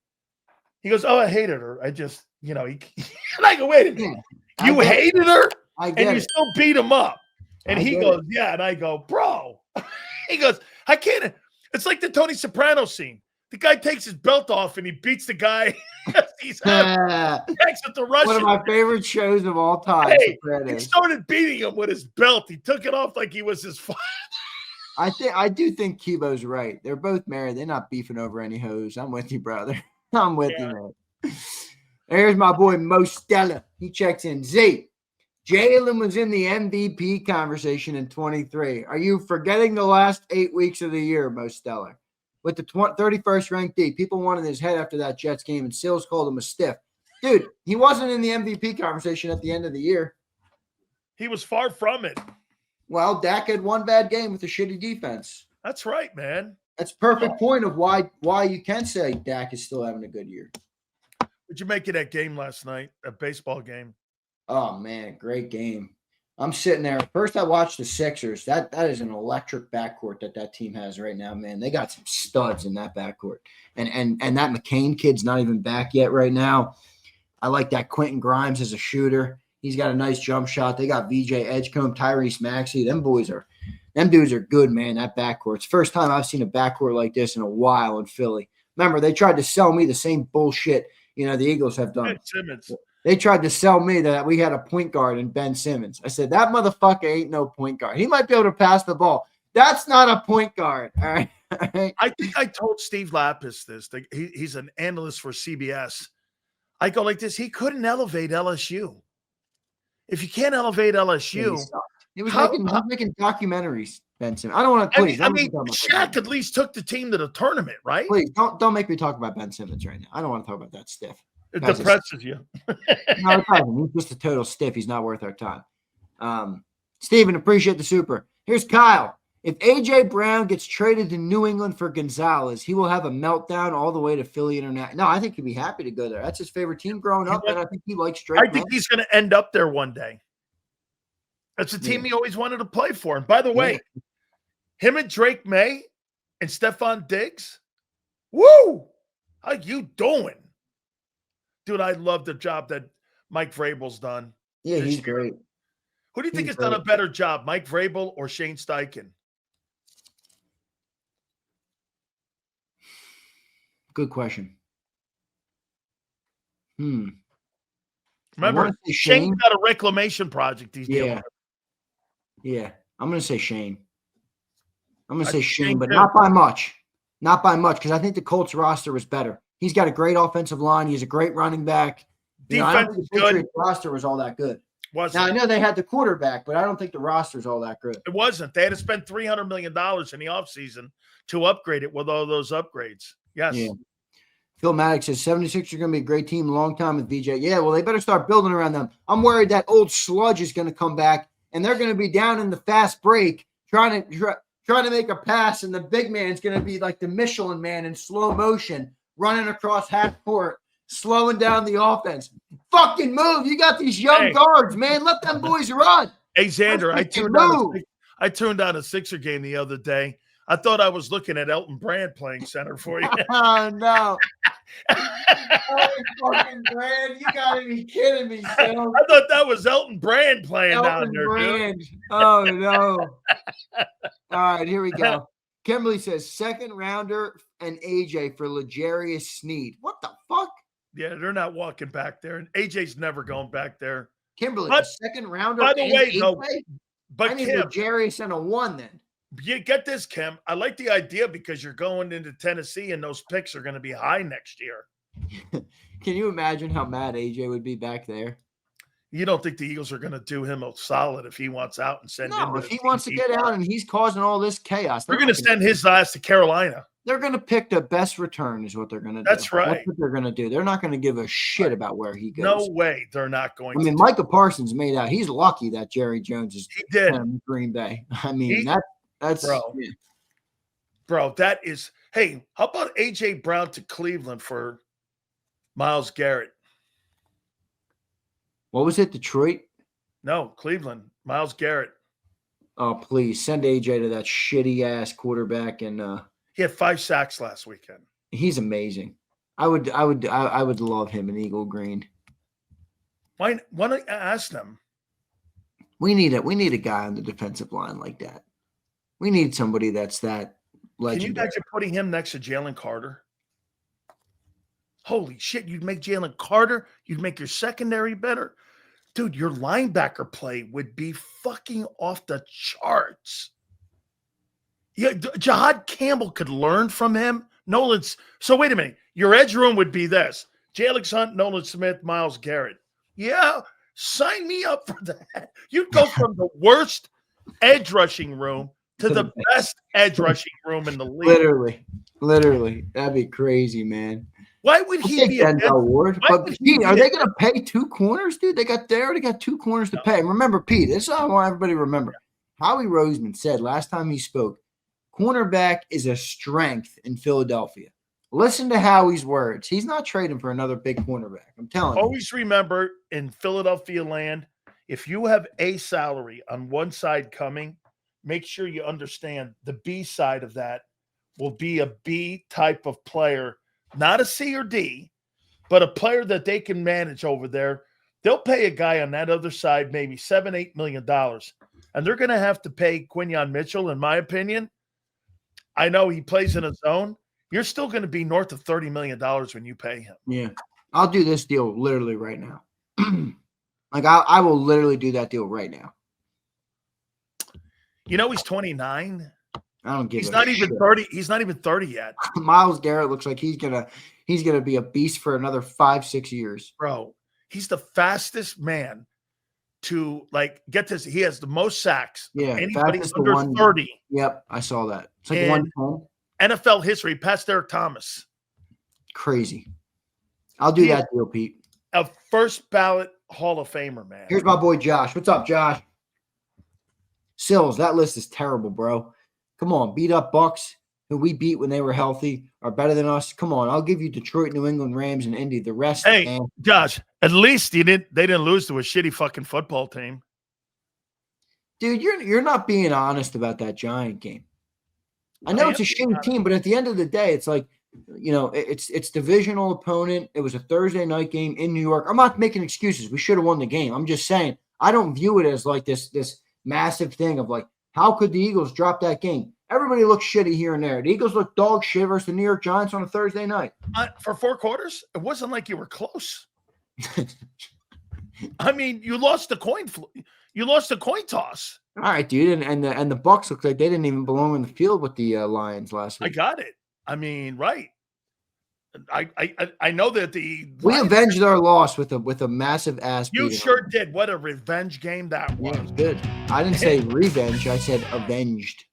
He goes, "Oh, I hated her. I just, and I go, "Wait a minute. You hated her and you still beat him up?" And he goes, "Yeah." And I go, "Bro," he goes, "I can't." It's like the Tony Soprano scene. The guy takes his belt off and he beats the guy. He's next at the Russian. One of my favorite shows of all time. Hey, he started beating him with his belt. He took it off like he was his father. I do think Kibo's right. They're both married. They're not beefing over any hoes. I'm with you, brother. I'm with you, man. Here's my boy Mo Stella. He checks in. Z, Jalen was in the MVP conversation in 23. Are you forgetting the last 8 weeks of the year, Mo Stella? With the 31st ranked D, people wanted his head after that Jets game, and Sills called him a stiff. Dude, he wasn't in the MVP conversation at the end of the year. He was far from it. Well, Dak had one bad game with a shitty defense. That's right, man. That's perfect point of why you can say Dak is still having a good year. What'd you make of that game last night, that baseball game? Oh, man, great game. I'm sitting there. First, I watched the Sixers. That is an electric backcourt that team has right now, man. They got some studs in that backcourt. And that McCain kid's not even back yet right now. I like that Quentin Grimes as a shooter. He's got a nice jump shot. They got VJ Edgecombe, Tyrese Maxey. Them dudes are good, man, that backcourt. It's the first time I've seen a backcourt like this in a while in Philly. Remember, they tried to sell me the same bullshit, the Eagles have done. Ben Simmons. They tried to sell me that we had a point guard in Ben Simmons. I said, that motherfucker ain't no point guard. He might be able to pass the ball. That's not a point guard. All right. I think I told Steve Lapis this. He's an analyst for CBS. I go like this. He couldn't elevate LSU. If you can't elevate LSU. He was making documentaries, Ben Simmons. I don't want to, please. I mean, Shaq at least took the team to the tournament, right? Please, don't make me talk about Ben Simmons right now. I don't want to talk about that stiff. It depresses you. No, it doesn't. He's just a total stiff. He's not worth our time. Steven, appreciate the super. Here's Kyle. If A.J. Brown gets traded to New England for Gonzalez, he will have a meltdown all the way to Philly International. No, I think he'd be happy to go there. That's his favorite team growing up, and I think he likes Drake. I think he's going to end up there one day. That's the team he always wanted to play for. And by the way, him and Drake May and Stephon Diggs, woo! How you doing? Dude, I love the job that Mike Vrabel's done. Yeah, he's great. Who do you think has done a better job, Mike Vrabel or Shane Steichen? Good question. Remember, Shane's got a reclamation project he's dealing with. Yeah, I'm going to say Shane. I'm going to say Shane, but not by much. Not by much, because I think the Colts roster was better. He's got a great offensive line. He's a great running back. I don't think the Patriots roster was all that good. Now, I know they had the quarterback, but I don't think the roster's all that good. It wasn't. They had to spend $300 million in the offseason to upgrade it with all those upgrades. Yes. Yeah. Phil Maddox says 76 are going to be a great team a long time with VJ. Yeah, well, they better start building around them. I'm worried that old sludge is going to come back, and they're going to be down in the fast break trying to make a pass, and the big man's going to be like the Michelin man in slow motion running across half court, slowing down the offense. Fucking move. You got these young guards, man. Let them boys run. Hey, Zander, I tuned on a Sixer game the other day. I thought I was looking at Elton Brand playing center for you. Oh, no. Fucking Brand. You got to be kidding me, Phil. I thought that was Elton Brand playing down there, Brand. Dude. Oh, no. All right, here we go. Kimberly says, second rounder and AJ for L'Jarius Sneed. What the fuck? Yeah, they're not walking back there. And AJ's never going back there. Kimberly, a second rounder. By the way, though, but I need L'Jarius and a 1 then. You get this, Kim. I like the idea because you're going into Tennessee and those picks are going to be high next year. Can you imagine how mad AJ would be back there? You don't think the Eagles are going to do him a solid if he wants out and send him? No, if he wants to get out and he's causing all this chaos. They're going to send his ass to Carolina. They're going to pick the best return is what they're going to do. That's right. That's what they're going to do. They're not going to give a shit about where he goes. No way they're not going to. I mean, Micah Parsons made out. He's lucky that Jerry Jones is in Green Bay. I mean, that's bro, that is – hey, how about A.J. Brown to Cleveland for Myles Garrett? What was it, Detroit? No, Cleveland. Myles Garrett. Oh, please send AJ to that shitty ass quarterback. And he had 5 sacks last weekend. He's amazing. I would love him in Eagle Green. Why don't I ask them? We need a guy on the defensive line like that. We need somebody that's that legendary. Can you imagine putting him next to Jalen Carter? Holy shit, you'd make Jalen Carter, you'd make your secondary better. Dude, your linebacker play would be fucking off the charts. Yeah, Jahad Campbell could learn from him. Nolan's. So wait a minute. Your edge room would be this: Jalix Hunt, Nolan Smith, Myles Garrett. Yeah, sign me up for that. You'd go from the worst edge rushing room to the best edge rushing room in the league. Literally. That'd be crazy, man. Why would he be a Denzel Ward? But Pete, are they going to pay 2 corners, dude? They already got 2 corners to pay. And remember, Pete, this is how I want everybody to remember. Howie Roseman said last time he spoke, cornerback is a strength in Philadelphia. Listen to Howie's words. He's not trading for another big cornerback. I'm telling you. Always remember, in Philadelphia land, if you have a salary on one side coming, make sure you understand the B side of that will be a B type of player, not a C or D, but a player that they can manage over there. They'll pay a guy on that other side maybe $7-8 million, and they're going to have to pay Quinyon Mitchell, in my opinion. I know he plays in a zone. You're still going to be north of $30 million when you pay him. Yeah. I'll do this deal literally right now. Like, I will literally do that deal right now. You know, he's 29. I don't give He's a not shit. even 30. He's not even 30 yet. Myles Garrett looks like he's gonna be a beast for another 5-6 years. Bro, he's the fastest man to, like, get this. He has the most sacks. Yeah, anybody fastest under 30. Yep, I saw that. It's like And 110. NFL history, past Derek Thomas. Crazy. I'll do that deal, Pete. A first ballot Hall of Famer, man. Here's my boy Josh. What's up, Josh? Sills, that list is terrible, bro. Come on, beat up Bucks, who we beat when they were healthy, are better than us. Come on, I'll give you Detroit, New England, Rams, and Indy. The rest, Hey, man. Josh, at least they didn't lose to a shitty fucking football team. Dude, you're not being honest about that Giant game. I know it's a shitty team, but at the end of the day, it's like, you know, it's divisional opponent. It was a Thursday night game in New York. I'm not making excuses. We should have won the game. I'm just saying I don't view it as like this massive thing of like, how could the Eagles drop that game? Everybody looks shitty here and there. The Eagles look dog shit versus the New York Giants on a Thursday night. For 4 quarters, it wasn't like you were close. I mean, you lost the coin toss. All right, dude, and the Bucks look like they didn't even belong in the field with the Lions last week. I got it. I mean, right. I know that we avenged our loss with a massive ass beating. You sure did. What a revenge game that was. Yeah, it was good. I didn't say revenge. I said avenged.